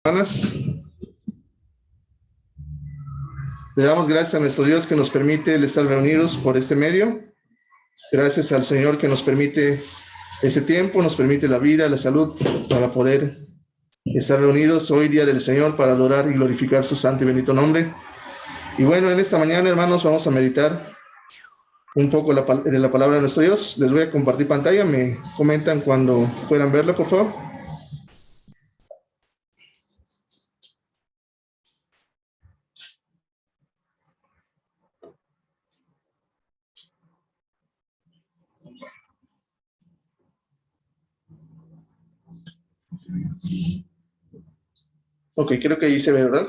Hermanas, le damos gracias a nuestro Dios que nos permite el estar reunidos por este medio. Gracias al Señor que nos permite ese tiempo, nos permite la vida, la salud para poder estar reunidos hoy, día del Señor, para adorar y glorificar su santo y bendito nombre. Y bueno, en esta mañana, hermanos, vamos a meditar un poco de la palabra de nuestro Dios. Les voy a compartir pantalla, me comentan cuando puedan verlo, por favor. Ok, creo que ahí se ve, ¿verdad?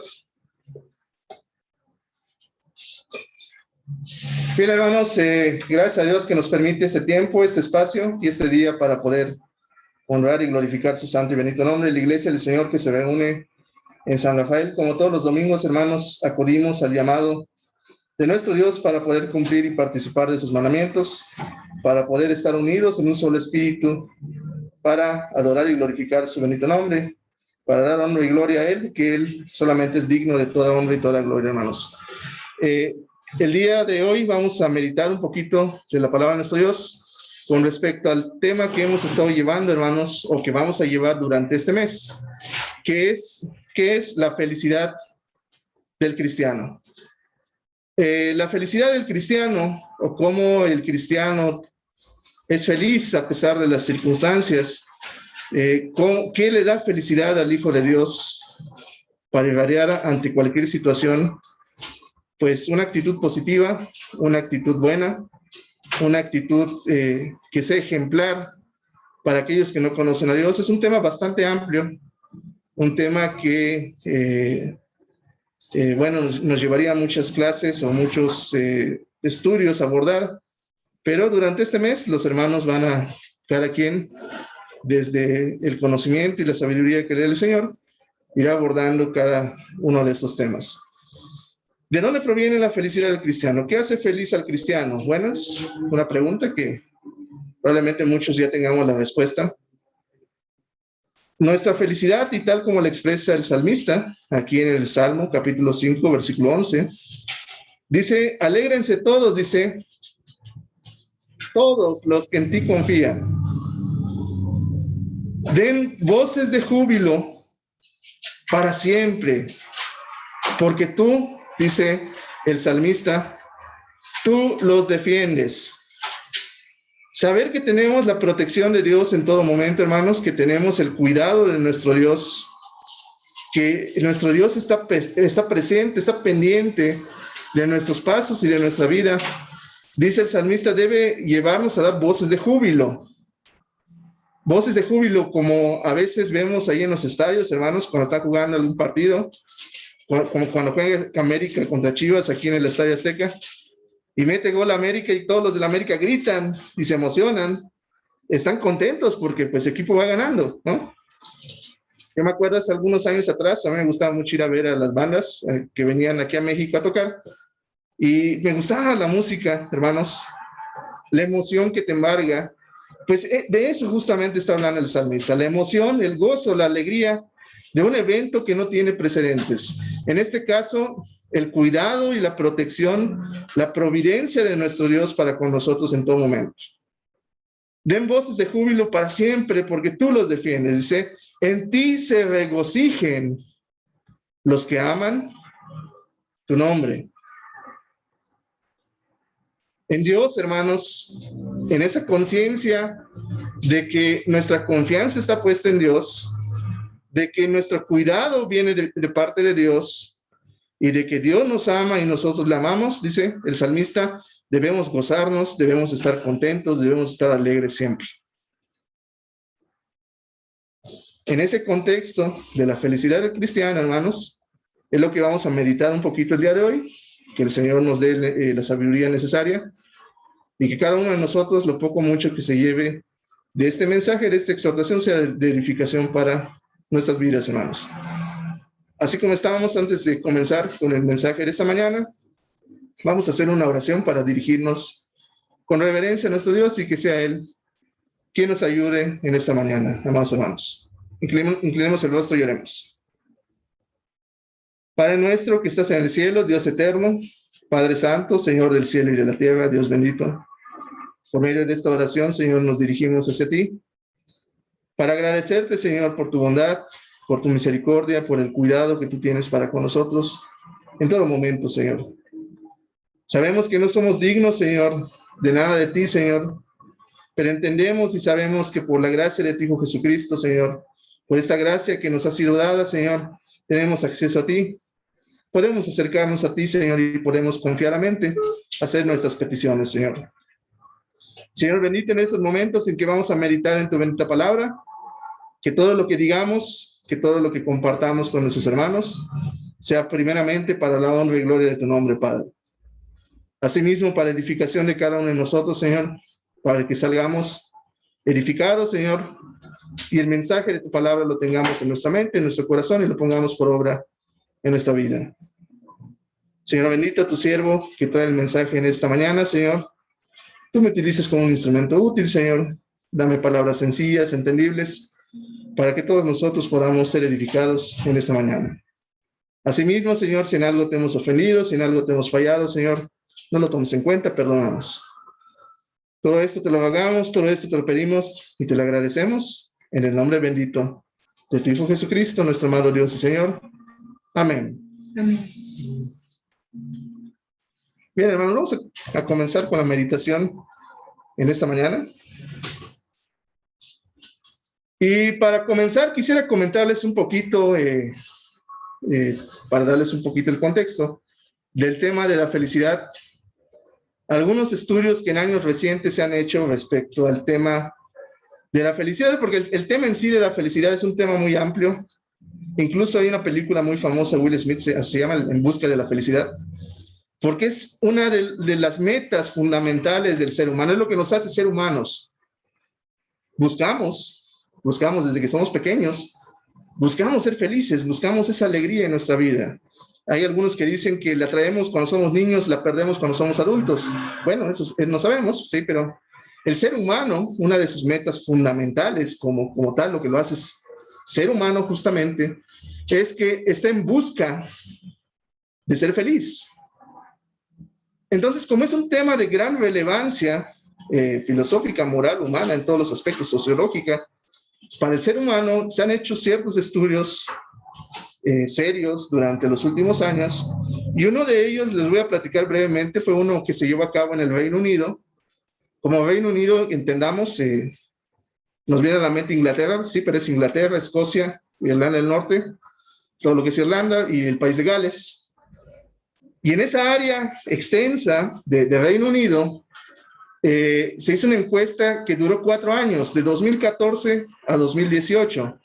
Bien, hermanos, gracias a Dios que nos permite este tiempo, este espacio y este día para poder honrar y glorificar su santo y bendito nombre. La iglesia del Señor que se reúne en San Rafael, como todos los domingos, hermanos, acudimos al llamado de nuestro Dios para poder cumplir y participar de sus mandamientos, para poder estar unidos en un solo espíritu, para adorar y glorificar su bendito nombre, para dar honra y gloria a Él, que Él solamente es digno de toda honra y toda gloria, hermanos. El día de hoy vamos a meditar un poquito de la palabra de nuestro Dios con respecto al tema que hemos estado llevando, hermanos, o que vamos a llevar durante este mes, que es la felicidad del cristiano. La felicidad del cristiano, o cómo el cristiano es feliz a pesar de las circunstancias, ¿qué le da felicidad al Hijo de Dios para irradiar ante cualquier situación? Pues una actitud positiva, una actitud buena, una actitud que sea ejemplar para aquellos que no conocen a Dios. Es un tema bastante amplio, un tema que, bueno, nos llevaría a muchas clases o muchos estudios a abordar, pero durante este mes los hermanos van a, cada quien, desde el conocimiento y la sabiduría que le da el Señor, irá abordando cada uno de estos temas. ¿De dónde proviene la felicidad del cristiano? ¿Qué hace feliz al cristiano? Bueno, es una pregunta que probablemente muchos ya tengamos la respuesta. Nuestra felicidad, y tal como la expresa el salmista, aquí en el Salmo, capítulo 5, versículo 11, dice, alégrense todos, dice, todos los que en ti confían. Den voces de júbilo para siempre, porque tú, dice el salmista, tú los defiendes. Saber que tenemos la protección de Dios en todo momento, hermanos, que tenemos el cuidado de nuestro Dios, que nuestro Dios está presente, está pendiente de nuestros pasos y de nuestra vida, dice el salmista, debe llevarnos a dar voces de júbilo. Voces de júbilo como a veces vemos ahí en los estadios, hermanos, cuando está jugando algún partido, como cuando juega América contra Chivas aquí en el Estadio Azteca, y mete gol América y todos los de la América gritan y se emocionan, están contentos porque pues el equipo va ganando, ¿no? Yo me acuerdo hace algunos años atrás, a mí me gustaba mucho ir a ver a las bandas que venían aquí a México a tocar, y me gustaba la música, hermanos, la emoción que te embarga. Pues de eso justamente está hablando el salmista, la emoción, el gozo, la alegría de un evento que no tiene precedentes. En este caso, el cuidado y la protección, la providencia de nuestro Dios para con nosotros en todo momento. Den voces de júbilo para siempre, porque tú los defiendes. Dice, en ti se regocijen los que aman tu nombre. En Dios, hermanos, en esa conciencia de que nuestra confianza está puesta en Dios, de que nuestro cuidado viene de parte de Dios y de que Dios nos ama y nosotros le amamos, dice el salmista, debemos gozarnos, debemos estar contentos, debemos estar alegres siempre. En ese contexto de la felicidad del cristiano, hermanos, es lo que vamos a meditar un poquito el día de hoy, que el Señor nos dé la sabiduría necesaria y que cada uno de nosotros, lo poco o mucho que se lleve de este mensaje, de esta exhortación, sea de edificación para nuestras vidas, hermanos. Así como estábamos antes de comenzar con el mensaje de esta mañana, vamos a hacer una oración para dirigirnos con reverencia a nuestro Dios y que sea Él quien nos ayude en esta mañana, amados hermanos. Inclinemos el rostro y oremos. Padre nuestro que estás en el cielo, Dios eterno, Padre Santo, Señor del cielo y de la tierra, Dios bendito. Por medio de esta oración, Señor, nos dirigimos hacia ti para agradecerte, Señor, por tu bondad, por tu misericordia, por el cuidado que tú tienes para con nosotros en todo momento, Señor. Sabemos que no somos dignos, Señor, de nada de ti, Señor, pero entendemos y sabemos que por la gracia de tu Hijo Jesucristo, Señor, por esta gracia que nos ha sido dada, Señor, tenemos acceso a ti. Podemos acercarnos a ti, Señor, y podemos confiadamente hacer nuestras peticiones, Señor. Señor, bendito en estos momentos en que vamos a meditar en tu bendita palabra, que todo lo que digamos, que todo lo que compartamos con nuestros hermanos, sea primeramente para la honra y gloria de tu nombre, Padre. Asimismo, para edificación de cada uno de nosotros, Señor, para que salgamos edificados, Señor, y el mensaje de tu palabra lo tengamos en nuestra mente, en nuestro corazón, y lo pongamos por obra en nuestra vida. Señor, bendito a tu siervo que trae el mensaje en esta mañana, Señor. Tú me utilices como un instrumento útil, Señor. Dame palabras sencillas, entendibles, para que todos nosotros podamos ser edificados en esta mañana. Asimismo, Señor, si en algo te hemos ofendido, si en algo te hemos fallado, Señor, no lo tomes en cuenta, perdónanos. Todo esto te lo hagamos, todo esto te lo pedimos y te lo agradecemos en el nombre bendito de tu Hijo Jesucristo, nuestro amado Dios y Señor. Amén. Amén. Bien, hermanos, vamos a comenzar con la meditación en esta mañana. Y para comenzar, quisiera comentarles un poquito, para darles un poquito el contexto del tema de la felicidad. Algunos estudios que en años recientes se han hecho respecto al tema de la felicidad, porque el tema en sí de la felicidad es un tema muy amplio. Incluso hay una película muy famosa, Will Smith, se llama En busca de la felicidad, porque es una de las metas fundamentales del ser humano, es lo que nos hace ser humanos. Buscamos desde que somos pequeños, buscamos ser felices, buscamos esa alegría en nuestra vida. Hay algunos que dicen que la traemos cuando somos niños, la perdemos cuando somos adultos. Bueno, eso no sabemos, sí, pero el ser humano, una de sus metas fundamentales como tal, lo que lo hace es ser humano justamente, es que está en busca de ser feliz. Entonces, como es un tema de gran relevancia filosófica, moral, humana, en todos los aspectos, sociológica, para el ser humano se han hecho ciertos estudios serios durante los últimos años, y uno de ellos, les voy a platicar brevemente, fue uno que se llevó a cabo en el Reino Unido. Como Reino Unido, entendamos, nos viene a la mente Inglaterra, sí, pero es Inglaterra, Escocia, Irlanda del Norte, todo lo que es Irlanda y el país de Gales. Y en esa área extensa de Reino Unido, se hizo una encuesta que duró 4 años, de 2014 a 2018,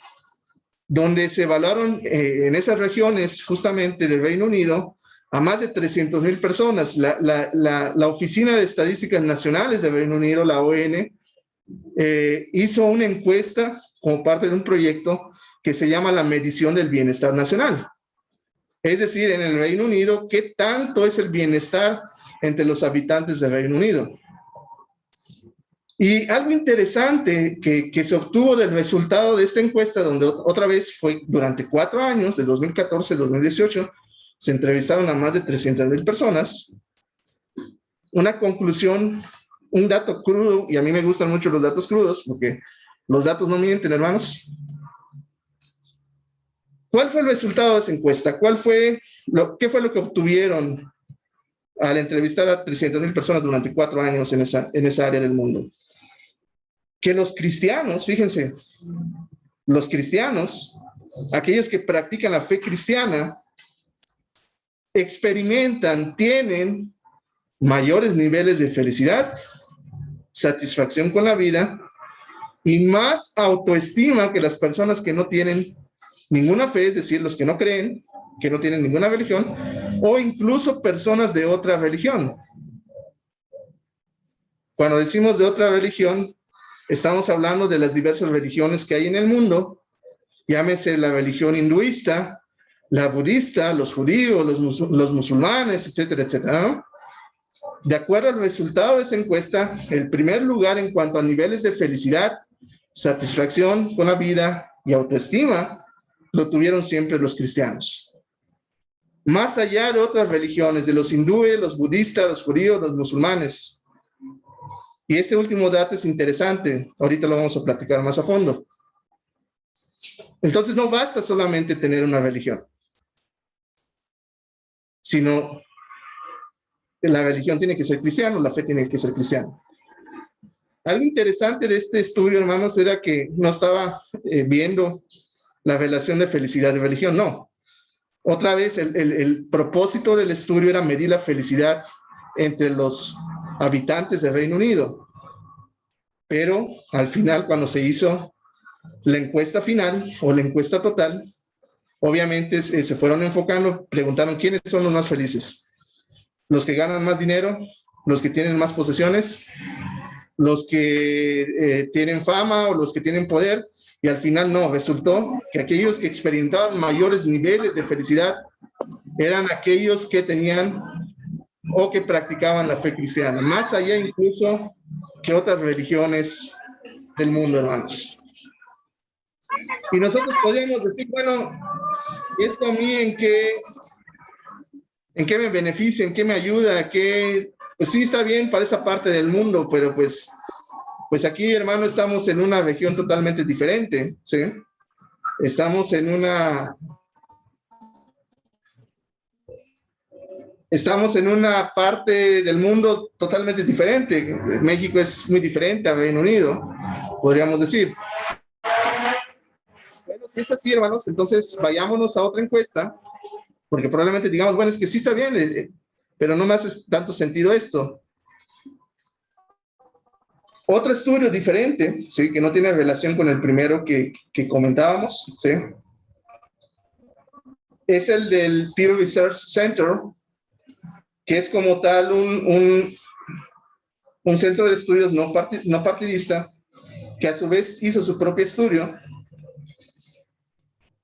donde se evaluaron en esas regiones justamente del Reino Unido a más de 300,000 personas. La Oficina de Estadísticas Nacionales del Reino Unido, la ON, hizo una encuesta como parte de un proyecto que se llama la medición del bienestar nacional. Es decir, en el Reino Unido, ¿qué tanto es el bienestar entre los habitantes del Reino Unido? Y algo interesante que se obtuvo del resultado de esta encuesta, donde otra vez fue durante 4 años, de 2014 a 2018, se entrevistaron a más de 300,000 personas. Una conclusión, un dato crudo, y a mí me gustan mucho los datos crudos, porque los datos no mienten, hermanos. ¿Cuál fue el resultado de esa encuesta? ¿Qué fue lo que obtuvieron al entrevistar a 300,000 personas durante 4 años en esa área del mundo? Que los cristianos, fíjense, los cristianos, aquellos que practican la fe cristiana, experimentan, tienen mayores niveles de felicidad, satisfacción con la vida y más autoestima que las personas que no tienen ninguna fe, es decir, los que no creen, que no tienen ninguna religión, o incluso personas de otra religión. Cuando decimos de otra religión, estamos hablando de las diversas religiones que hay en el mundo, llámese la religión hinduista, la budista, los judíos, los musulmanes, etcétera, etcétera, ¿no? De acuerdo al resultado de esa encuesta, el primer lugar en cuanto a niveles de felicidad, satisfacción con la vida y autoestima, lo tuvieron siempre los cristianos. más allá de otras religiones, de los hindúes, los budistas, los judíos, los musulmanes. Y este último dato es interesante, ahorita lo vamos a platicar más a fondo. Entonces no basta solamente tener una religión, sino la religión tiene que ser cristiana, la fe tiene que ser cristiana. Algo interesante de este estudio, hermanos, era que no estaba viendo la relación de felicidad y religión, no. Otra vez, el propósito del estudio era medir la felicidad entre los habitantes del Reino Unido. Pero al final, cuando se hizo la encuesta final o la encuesta total, obviamente se fueron enfocando, preguntaron quiénes son los más felices. Los que ganan más dinero, los que tienen más posesiones, los que tienen fama o los que tienen poder, y al final no, resultó que aquellos que experimentaban mayores niveles de felicidad eran aquellos que tenían o que practicaban la fe cristiana, más allá incluso que otras religiones del mundo, hermanos. Y nosotros podríamos decir, bueno, ¿esto a mí en qué me beneficia, en qué me ayuda? Pues sí, está bien para esa parte del mundo, pero pues aquí, hermano, estamos en una región totalmente diferente, ¿sí? Estamos en una parte del mundo totalmente diferente. México es muy diferente al Reino Unido, podríamos decir. Bueno, si es así, hermanos, entonces vayámonos a otra encuesta, porque probablemente digamos, bueno, es que sí está bien, pero no me hace tanto sentido esto. Otro estudio diferente, ¿sí? Que no tiene relación con el primero que comentábamos, ¿sí? Es el del Pew Research Center, que es como tal un centro de estudios no partidista, que a su vez hizo su propio estudio.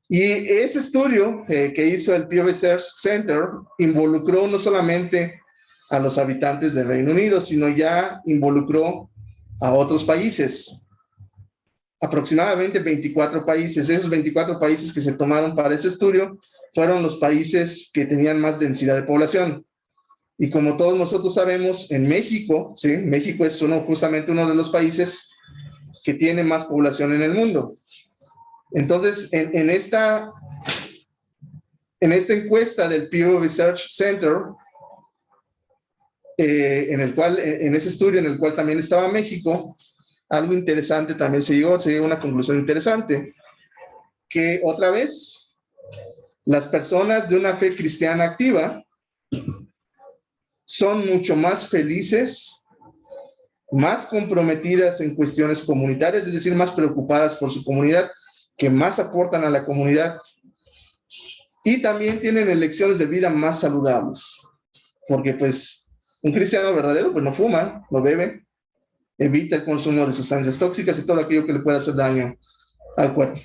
Y ese estudio que hizo el Pew Research Center involucró no solamente a los habitantes del Reino Unido, sino ya involucró a otros países, aproximadamente 24 países. Esos 24 países que se tomaron para ese estudio fueron los países que tenían más densidad de población. Y como todos nosotros sabemos, en México, ¿sí? México es justamente uno de los países que tiene más población en el mundo. Entonces, en esta encuesta del Pew Research Center, en ese estudio en el cual también estaba México, algo interesante también se llegó a una conclusión interesante, que otra vez, las personas de una fe cristiana activa son mucho más felices, más comprometidas en cuestiones comunitarias, es decir, más preocupadas por su comunidad, que más aportan a la comunidad, y también tienen elecciones de vida más saludables, porque pues un cristiano verdadero pues no fuma, no bebe, evita el consumo de sustancias tóxicas y todo aquello que le pueda hacer daño al cuerpo.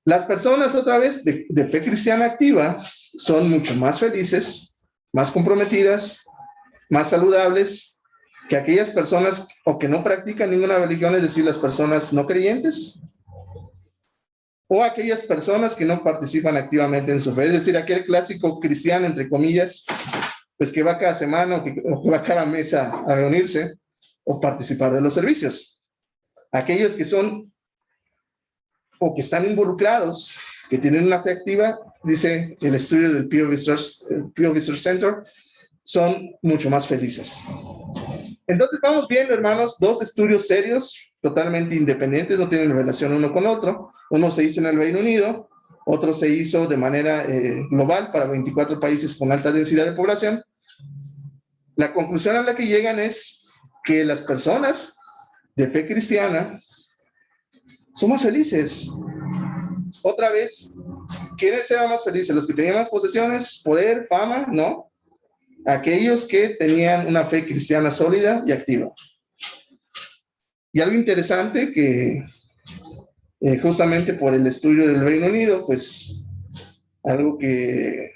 Las personas, otra vez, de fe cristiana activa son mucho más felices, más comprometidas, más saludables que aquellas personas o que no practican ninguna religión, es decir, las personas no creyentes, o aquellas personas que no participan activamente en su fe, es decir, aquel clásico cristiano, entre comillas, pues que va cada semana o que va cada mes a reunirse o participar de los servicios. Aquellos que son o que están involucrados, que tienen una fe activa, dice el estudio del Pew Research Center, son mucho más felices. Entonces vamos viendo, hermanos, dos estudios serios, totalmente independientes, no tienen relación uno con otro. Uno se hizo en el Reino Unido, otro se hizo de manera global para 24 países con alta densidad de población. La conclusión a la que llegan es que las personas de fe cristiana son más felices. Otra vez, ¿quiénes eran más felices? ¿Los que tenían más posesiones, poder, fama? No. Aquellos que tenían una fe cristiana sólida y activa. Y algo interesante que justamente por el estudio del Reino Unido, pues algo que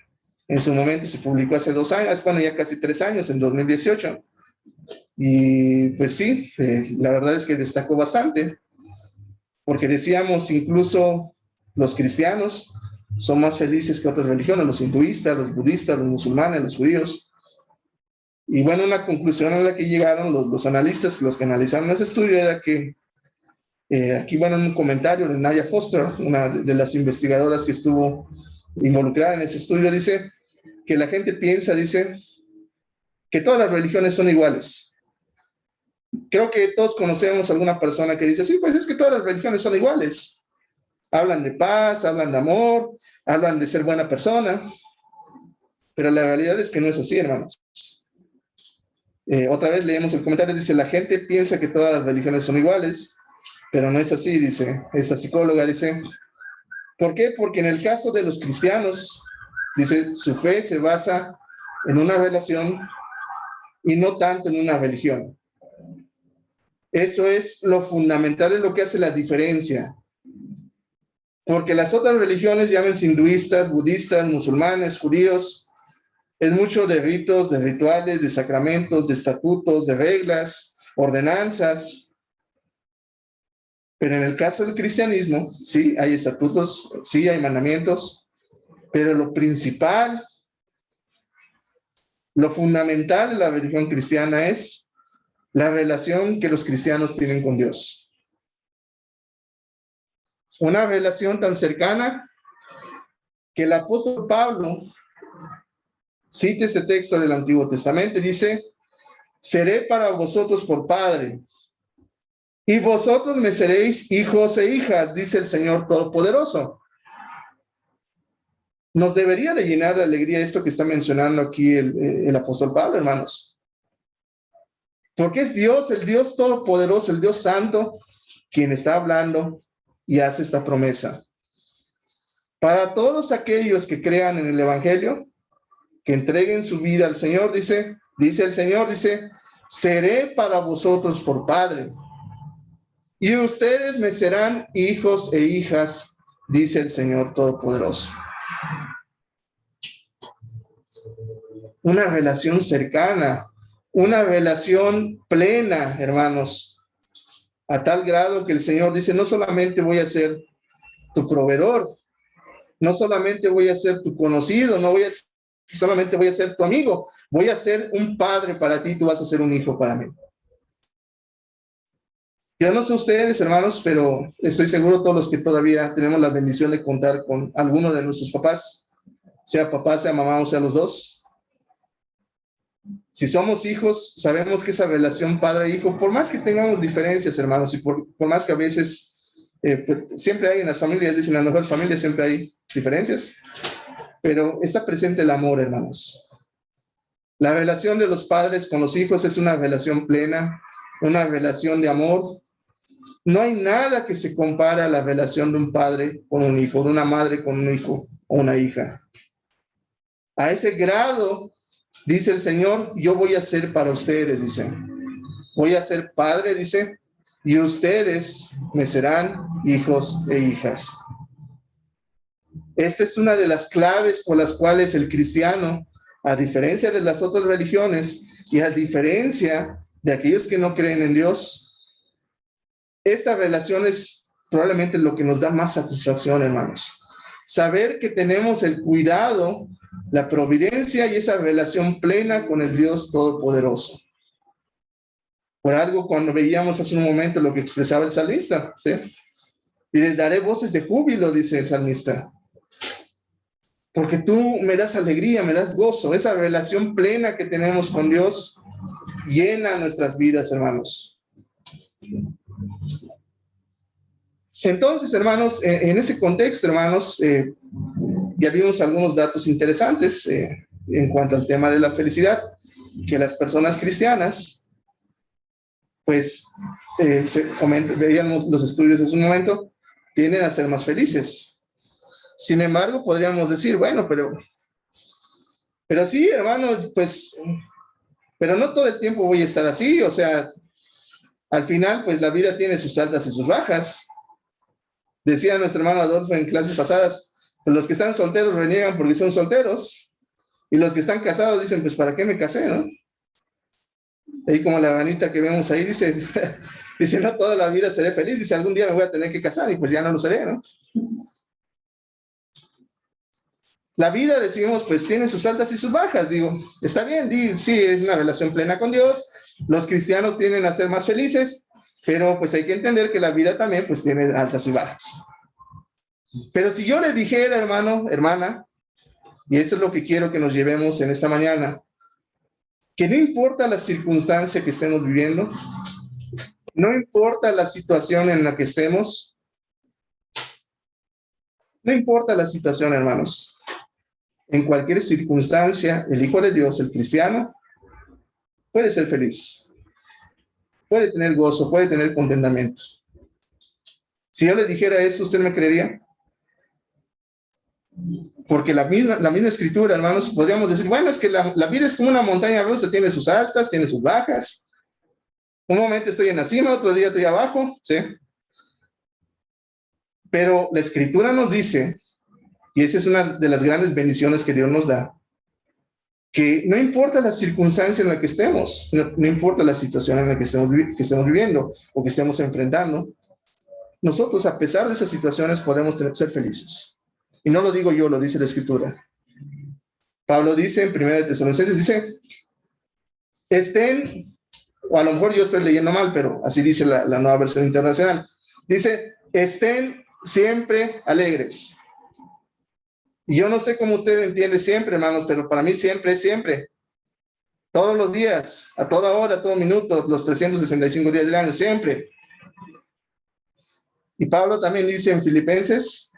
en su momento se publicó hace 2 años, bueno, ya casi 3 años, en 2018. Y pues sí, la verdad es que destacó bastante, porque decíamos incluso los cristianos son más felices que otras religiones, los hinduistas, los budistas, los musulmanes, los judíos. Y bueno, una conclusión a la que llegaron los analistas, los que analizaron ese estudio, era que aquí, bueno, en un comentario de Naya Foster, una de las investigadoras que estuvo involucrada en ese estudio, dice que la gente piensa, dice, que todas las religiones son iguales. Creo que todos conocemos a alguna persona que dice, sí, pues es que todas las religiones son iguales. Hablan de paz, hablan de amor, hablan de ser buena persona, pero la realidad es que no es así, hermanos. Otra vez leemos el comentario, dice, la gente piensa que todas las religiones son iguales, pero no es así, dice esta psicóloga, dice, ¿por qué? Porque en el caso de los cristianos, dice, su fe se basa en una relación y no tanto en una religión. Eso es lo fundamental, es lo que hace la diferencia. Porque las otras religiones, llámense hinduistas, budistas, musulmanes, judíos, es mucho de ritos, de rituales, de sacramentos, de estatutos, de reglas, ordenanzas. Pero en el caso del cristianismo, sí, hay estatutos, sí, hay mandamientos, pero lo principal, lo fundamental de la religión cristiana es la relación que los cristianos tienen con Dios. Una relación tan cercana que el apóstol Pablo cita este texto del Antiguo Testamento, dice, seré para vosotros por padre, y vosotros me seréis hijos e hijas, dice el Señor Todopoderoso. Nos debería de llenar de alegría esto que está mencionando aquí el apóstol Pablo, hermanos. Porque es Dios, el Dios Todopoderoso, el Dios Santo, quien está hablando y hace esta promesa. Para todos aquellos que crean en el Evangelio, que entreguen su vida al Señor, dice el Señor, dice, seré para vosotros por padre, y ustedes me serán hijos e hijas, dice el Señor Todopoderoso. Una relación cercana, una relación plena, hermanos, a tal grado que el Señor dice, no solamente voy a ser tu proveedor, no solamente voy a ser tu conocido, solamente voy a ser tu amigo, voy a ser un padre para ti, tú vas a ser un hijo para mí. Yo no sé ustedes, hermanos, pero estoy seguro todos los que todavía tenemos la bendición de contar con alguno de nuestros papás, sea papá, sea mamá o sea los dos. Si somos hijos, sabemos que esa relación padre-hijo, por más que tengamos diferencias, hermanos, y por más que a veces, pues, siempre hay en las familias, dicen, en las mejores familias siempre hay diferencias, pero está presente el amor, hermanos. La relación de los padres con los hijos es una relación plena, una relación de amor. No hay nada que se compare a la relación de un padre con un hijo, de una madre con un hijo o una hija. A ese grado, dice el Señor, yo voy a ser para ustedes, dice. Voy a ser padre, dice, y ustedes me serán hijos e hijas. Esta es una de las claves por las cuales el cristiano, a diferencia de las otras religiones y a diferencia de aquellos que no creen en Dios, esta relación es probablemente lo que nos da más satisfacción, hermanos. Saber que tenemos el cuidado, la providencia y esa relación plena con el Dios Todopoderoso. Por algo, cuando veíamos hace un momento lo que expresaba el salmista, ¿sí? Y le daré voces de júbilo, dice el salmista. Porque tú me das alegría, me das gozo. Esa relación plena que tenemos con Dios llena nuestras vidas, hermanos. Entonces, hermanos, en ese contexto, hermanos, ya vimos algunos datos interesantes en cuanto al tema de la felicidad, que las personas cristianas, pues, veíamos los estudios hace un momento, tienden a ser más felices. Sin embargo, podríamos decir, bueno, pero sí, hermano, pues, pero no todo el tiempo voy a estar así, o sea, al final, pues la vida tiene sus altas y sus bajas. Decía nuestro hermano Adolfo en clases pasadas, pues los que están solteros reniegan porque son solteros, y los que están casados dicen, pues ¿para qué me casé, no? Ahí como la vanita que vemos ahí dice, dice, no toda la vida seré feliz, dice, algún día me voy a tener que casar y pues ya no lo seré, ¿no? La vida, decimos, pues tiene sus altas y sus bajas. Digo, está bien, sí, es una relación plena con Dios. Los cristianos tienden a ser más felices, pero pues hay que entender que la vida también pues tiene altas y bajas. Pero si yo le dijera, hermano, hermana, y eso es lo que quiero que nos llevemos en esta mañana, que no importa la circunstancia que estemos viviendo, no importa la situación en la que estemos, no importa la situación, hermanos, en cualquier circunstancia, el Hijo de Dios, el cristiano, puede ser feliz, puede tener gozo, puede tener contentamiento. Si yo le dijera eso, ¿usted me creería? Porque la misma escritura, hermanos, podríamos decir, bueno, es que la vida es como una montaña rusa, tiene sus altas, tiene sus bajas. Un momento estoy en la cima, otro día estoy abajo, ¿sí? Pero la escritura nos dice, y esa es una de las grandes bendiciones que Dios nos da, que no importa la circunstancia en la que estemos, no importa la situación en la que estemos viviendo o que estemos enfrentando, nosotros, a pesar de esas situaciones, podemos ser felices. Y no lo digo yo, lo dice la escritura. Pablo dice en 1 Tesalonicenses, dice, estén, o a lo mejor yo estoy leyendo mal, pero así dice la nueva versión internacional, dice, estén siempre alegres. Y yo no sé cómo usted entiende siempre, hermanos, pero para mí siempre es siempre. Todos los días, a toda hora, a todo minuto, los 365 días del año, siempre. Y Pablo también dice en Filipenses,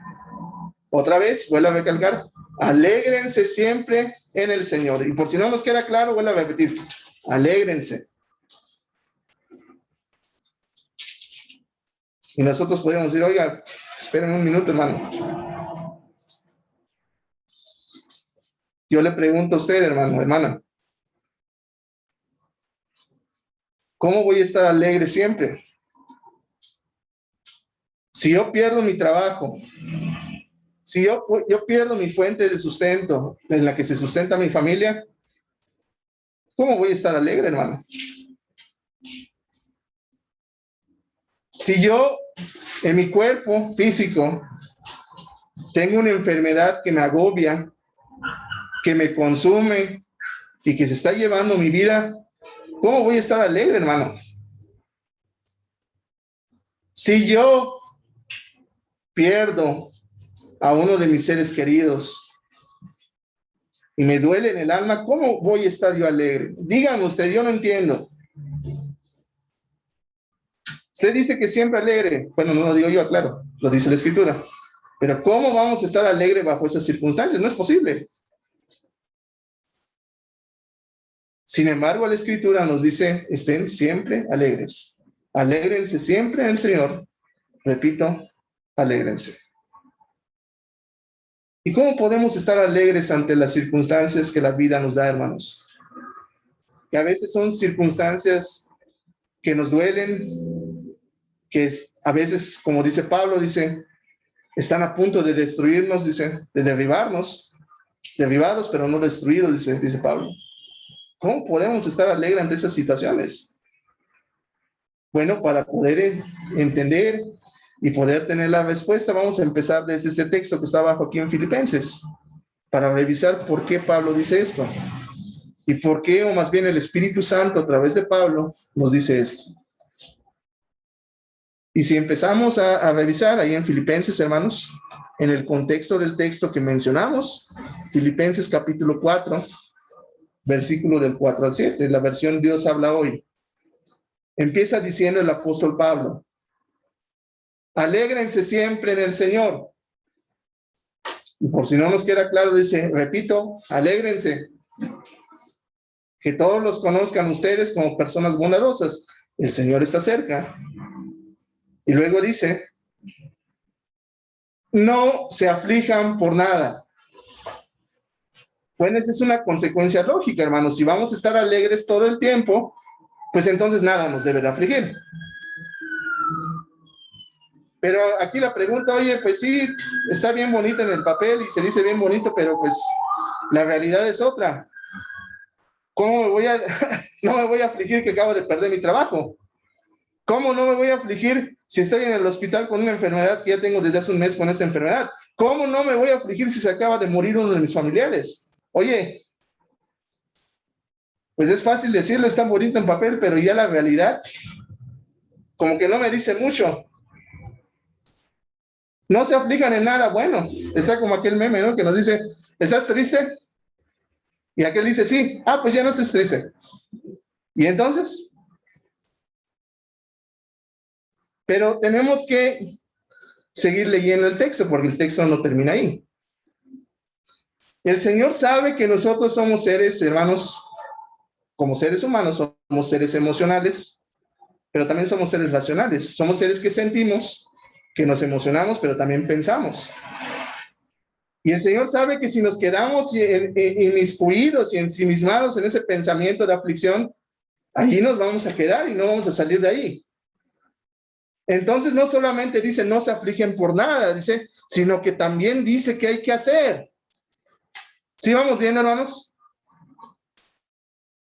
otra vez, vuelvo a recalcar, alégrense siempre en el Señor. Y por si no nos queda claro, vuelvo a repetir, alégrense. Y nosotros podríamos decir, oiga, esperen un minuto, hermano. Yo le pregunto a usted, hermano, hermana, ¿cómo voy a estar alegre siempre? Si yo pierdo mi trabajo, si yo pierdo mi fuente de sustento en la que se sustenta mi familia, ¿cómo voy a estar alegre, hermano? Si yo en mi cuerpo físico tengo una enfermedad que me agobia, que me consume y que se está llevando mi vida, ¿cómo voy a estar alegre, hermano? Si yo pierdo a uno de mis seres queridos y me duele en el alma, ¿cómo voy a estar yo alegre? Dígame usted, yo no entiendo. Usted dice que siempre alegre. Bueno, no lo digo yo, claro, lo dice la escritura. Pero ¿cómo vamos a estar alegre bajo esas circunstancias? No es posible. Sin embargo, la escritura nos dice, estén siempre alegres. Alégrense siempre en el Señor. Repito, alégrense. ¿Y cómo podemos estar alegres ante las circunstancias que la vida nos da, hermanos? Que a veces son circunstancias que nos duelen, que a veces, como dice Pablo, dice, están a punto de destruirnos, dice, de derribarnos, derribados, pero no destruidos, dice Pablo. ¿Cómo podemos estar alegres ante esas situaciones? Bueno, para poder entender y poder tener la respuesta, vamos a empezar desde este texto que está abajo aquí en Filipenses, para revisar por qué Pablo dice esto. Y por qué, o más bien el Espíritu Santo a través de Pablo, nos dice esto. Y si empezamos a revisar ahí en Filipenses, hermanos, en el contexto del texto que mencionamos, Filipenses capítulo 4, versículo del 4 al 7, la versión Dios habla hoy. Empieza diciendo el apóstol Pablo, alégrense siempre en el Señor. Y por si no nos queda claro, dice, repito, alégrense. Que todos los conozcan ustedes como personas bondadosas. El Señor está cerca. Y luego dice, no se aflijan por nada. Bueno, esa es una consecuencia lógica, hermanos. Si vamos a estar alegres todo el tiempo, pues entonces nada nos debe de afligir. Pero aquí la pregunta, oye, pues sí, está bien bonito en el papel y se dice bien bonito, pero pues la realidad es otra. ¿Cómo no me voy a afligir que acabo de perder mi trabajo? ¿Cómo no me voy a afligir si estoy en el hospital con una enfermedad que ya tengo desde hace un mes con esta enfermedad? ¿Cómo no me voy a afligir si se acaba de morir uno de mis familiares? Oye, pues es fácil decirlo, es tan bonito en papel, pero ya la realidad como que no me dice mucho. No se aflijan en nada bueno. Está como aquel meme, ¿no? Que nos dice, ¿estás triste? Y aquel dice, sí. Ah, pues ya no estés triste. Y entonces, pero tenemos que seguir leyendo el texto porque el texto no termina ahí. El Señor sabe que nosotros somos seres, hermanos, como seres humanos, somos seres emocionales, pero también somos seres racionales. Somos seres que sentimos, que nos emocionamos, pero también pensamos. Y el Señor sabe que si nos quedamos inmiscuidos y ensimismados en ese pensamiento de aflicción, ahí nos vamos a quedar y no vamos a salir de ahí. Entonces no solamente dice no se afligen por nada, dice, sino que también dice que hay que hacer. ¿Sí vamos bien, hermanos?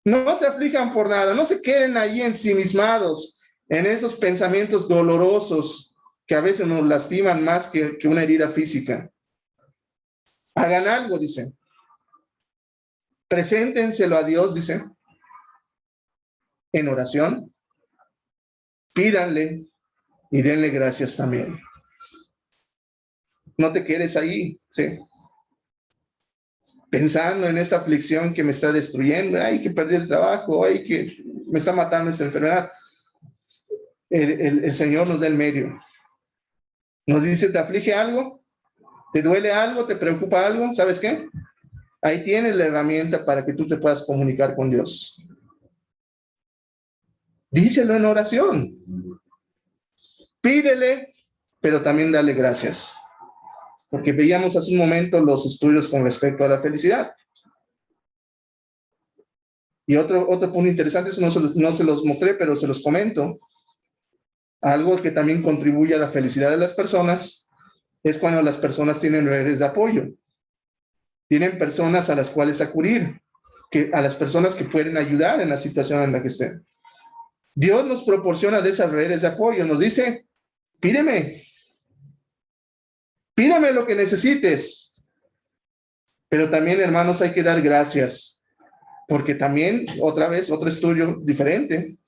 No se aflijan por nada, no se queden ahí ensimismados en esos pensamientos dolorosos que a veces nos lastiman más que una herida física. Hagan algo, dice. Preséntenselo a Dios, dice, en oración. Pídanle y denle gracias también. No te quedes ahí, ¿sí? Pensando en esta aflicción que me está destruyendo, ay, que perdí el trabajo, ay, que me está matando esta enfermedad. El Señor nos da el medio. Nos dice, ¿te aflige algo? ¿Te duele algo? ¿Te preocupa algo? ¿Sabes qué? Ahí tienes la herramienta para que tú te puedas comunicar con Dios. Díselo en oración. Pídele, pero también dale gracias. Porque veíamos hace un momento los estudios con respecto a la felicidad. Y otro punto interesante, eso no se los mostré, pero se los comento. Algo que también contribuye a la felicidad de las personas es cuando las personas tienen redes de apoyo. Tienen personas a las cuales acudir, a las personas que pueden ayudar en la situación en la que estén. Dios nos proporciona de esas redes de apoyo. Nos dice, pídeme lo que necesites. Pero también, hermanos, hay que dar gracias. Porque también, otra vez, otro estudio diferente,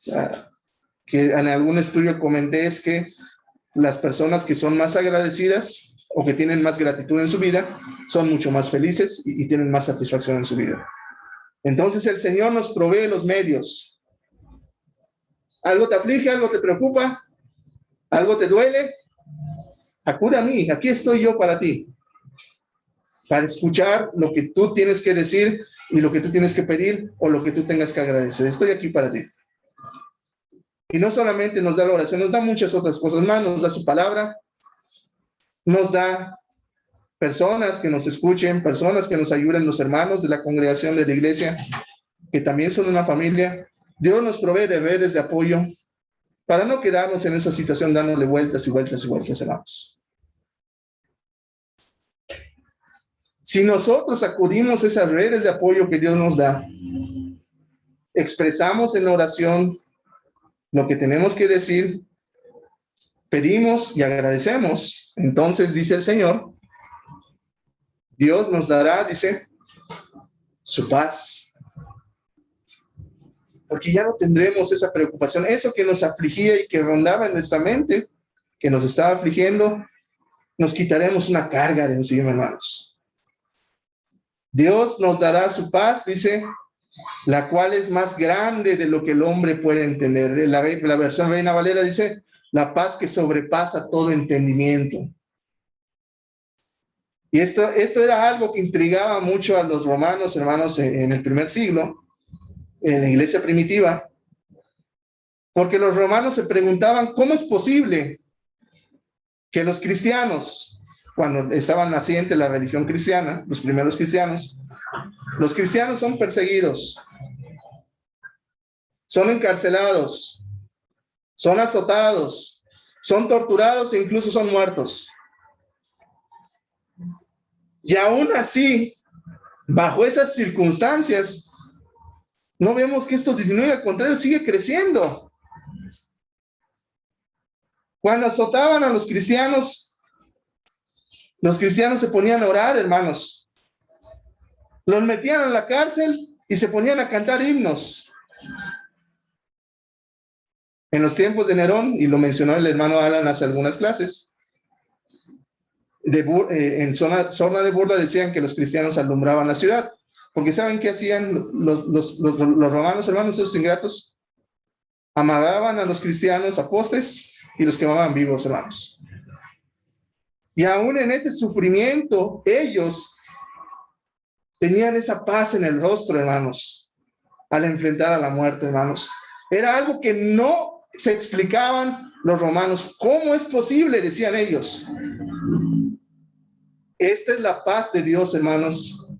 que en algún estudio comenté, es que las personas que son más agradecidas o que tienen más gratitud en su vida son mucho más felices y tienen más satisfacción en su vida. Entonces el Señor nos provee los medios. ¿Algo te aflige? ¿Algo te preocupa? ¿Algo te duele? Acude a mí, aquí estoy yo para ti, para escuchar lo que tú tienes que decir y lo que tú tienes que pedir o lo que tú tengas que agradecer. Estoy aquí para ti. Y no solamente nos da la oración, nos da muchas otras cosas más, nos da su palabra, nos da personas que nos escuchen, personas que nos ayuden, los hermanos de la congregación de la iglesia, que también son una familia. Dios nos provee de redes de apoyo para no quedarnos en esa situación dándole vueltas y vueltas y vueltas, hermanos. Si nosotros acudimos a esas redes de apoyo que Dios nos da, expresamos en oración lo que tenemos que decir, pedimos y agradecemos, entonces dice el Señor, Dios nos dará, dice, su paz. Porque ya no tendremos esa preocupación, eso que nos afligía y que rondaba en nuestra mente, que nos estaba afligiendo, nos quitaremos una carga de encima, hermanos. Dios nos dará su paz, dice, la cual es más grande de lo que el hombre puede entender. La versión Reina Valera dice, la paz que sobrepasa todo entendimiento. Y esto era algo que intrigaba mucho a los romanos, hermanos, en el primer siglo, en la iglesia primitiva, porque los romanos se preguntaban, ¿cómo es posible que los cristianos, cuando estaba naciente la religión cristiana, los primeros cristianos, los cristianos son perseguidos, son encarcelados, son azotados, son torturados e incluso son muertos? Y aún así, bajo esas circunstancias, no vemos que esto disminuye, al contrario, sigue creciendo. Cuando azotaban a los cristianos, Los cristianos se ponían a orar, hermanos. Los metían en la cárcel y se ponían a cantar himnos. En los tiempos de Nerón, y lo mencionó el hermano Alan hace algunas clases, en zona de burla decían que los cristianos alumbraban la ciudad, porque ¿saben qué hacían los romanos, hermanos, esos ingratos? Amagaban a los cristianos a postres y los quemaban vivos, hermanos. Y aún en ese sufrimiento, ellos tenían esa paz en el rostro, hermanos, al enfrentar a la muerte, hermanos. Era algo que no se explicaban los romanos. ¿Cómo es posible? Decían ellos. Esta es la paz de Dios, hermanos,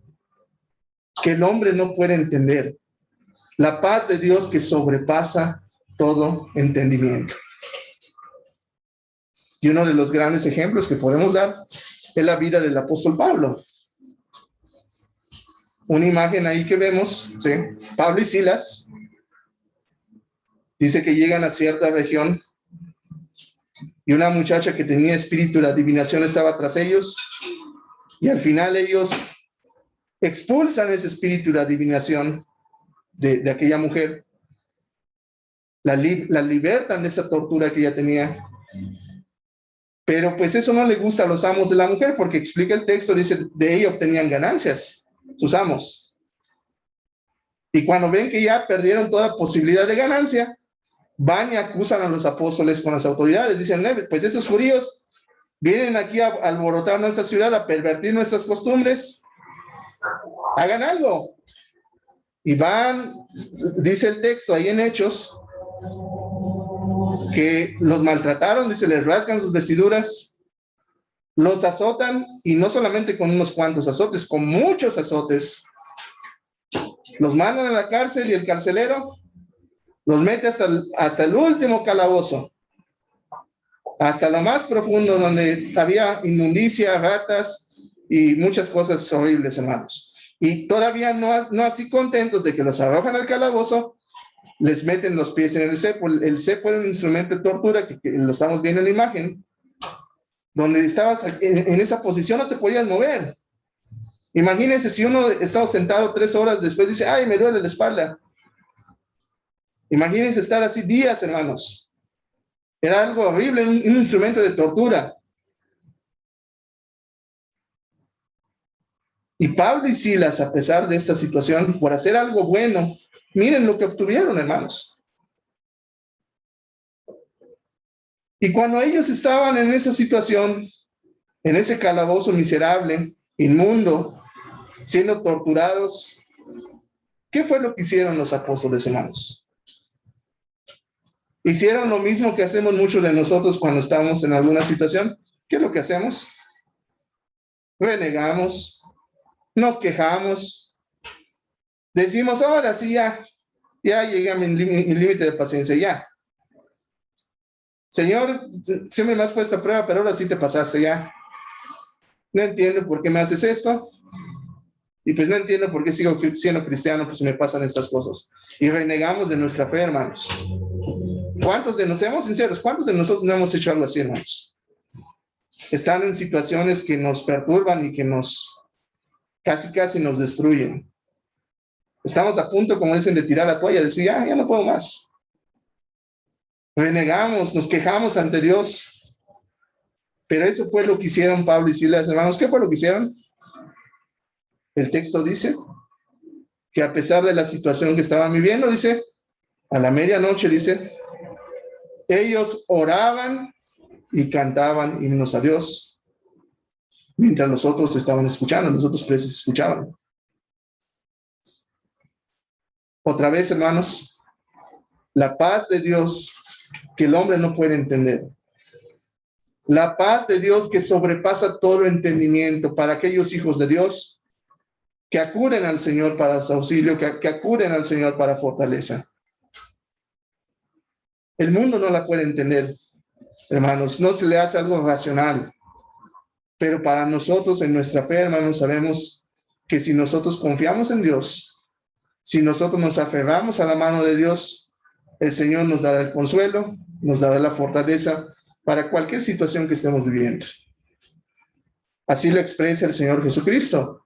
que el hombre no puede entender. La paz de Dios que sobrepasa todo entendimiento. Y uno de los grandes ejemplos que podemos dar es la vida del apóstol Pablo. Una imagen ahí que vemos, ¿sí? Pablo y Silas, dice que llegan a cierta región y una muchacha que tenía espíritu de adivinación estaba tras ellos, y al final ellos expulsan ese espíritu de adivinación de aquella mujer, la libertan de esa tortura que ella tenía. Pero pues eso no le gusta a los amos de la mujer, porque explica el texto, dice, de ella obtenían ganancias sus amos. Y cuando ven que ya perdieron toda posibilidad de ganancia, van y acusan a los apóstoles con las autoridades. Dicen, pues esos judíos vienen aquí a alborotar nuestra ciudad, a pervertir nuestras costumbres. Hagan algo. Y van, dice el texto ahí en Hechos, que los maltrataron, dice, les rasgan sus vestiduras, los azotan, y no solamente con unos cuantos azotes, con muchos azotes. Los mandan a la cárcel y el carcelero los mete hasta el último calabozo, hasta lo más profundo, donde había inmundicia, ratas y muchas cosas horribles, hermanos. Y todavía no así contentos de que los arrojan al calabozo, les meten los pies en el cepo. El cepo era un instrumento de tortura que lo estamos viendo en la imagen, donde estabas en esa posición, no te podías mover. Imagínense si uno estaba sentado 3 horas después, dice, ay, me duele la espalda. Imagínense estar así días, hermanos. Era algo horrible, un instrumento de tortura. Y Pablo y Silas, a pesar de esta situación, por hacer algo bueno, miren lo que obtuvieron, hermanos. Y cuando ellos estaban en esa situación, en ese calabozo miserable, inmundo, siendo torturados, ¿qué fue lo que hicieron los apóstoles, hermanos? Hicieron lo mismo que hacemos muchos de nosotros cuando estamos en alguna situación. ¿Qué es lo que hacemos? Renegamos, nos quejamos, decimos, ahora sí, ya llegué a mi límite de paciencia, ya. Señor, siempre me has puesto a prueba, pero ahora sí te pasaste, ya. No entiendo por qué me haces esto, y pues no entiendo por qué sigo siendo cristiano, pues me pasan estas cosas. Y renegamos de nuestra fe, hermanos. ¿Cuántos de nosotros, seamos sinceros, cuántos de nosotros no hemos hecho algo así, hermanos? Están en situaciones que nos perturban y que casi nos destruyen. Estamos a punto, como dicen, de tirar la toalla, de decir, ya no puedo más. Renegamos, nos quejamos ante Dios. Pero eso fue lo que hicieron Pablo y Silas, hermanos. ¿Qué fue lo que hicieron? El texto dice que a pesar de la situación que estaban viviendo, dice, a la medianoche, dice, ellos oraban y cantaban himnos a Dios, mientras los otros estaban escuchando, los otros presos escuchaban. Otra vez, hermanos, la paz de Dios que el hombre no puede entender. La paz de Dios que sobrepasa todo entendimiento para aquellos hijos de Dios que acuden al Señor para su auxilio, que acuden al Señor para fortaleza. El mundo no la puede entender, hermanos, no se le hace algo racional. Pero para nosotros, en nuestra fe, hermanos, sabemos que si nosotros confiamos en Dios, si nosotros nos aferramos a la mano de Dios, el Señor nos dará el consuelo, nos dará la fortaleza para cualquier situación que estemos viviendo. Así lo expresa el Señor Jesucristo.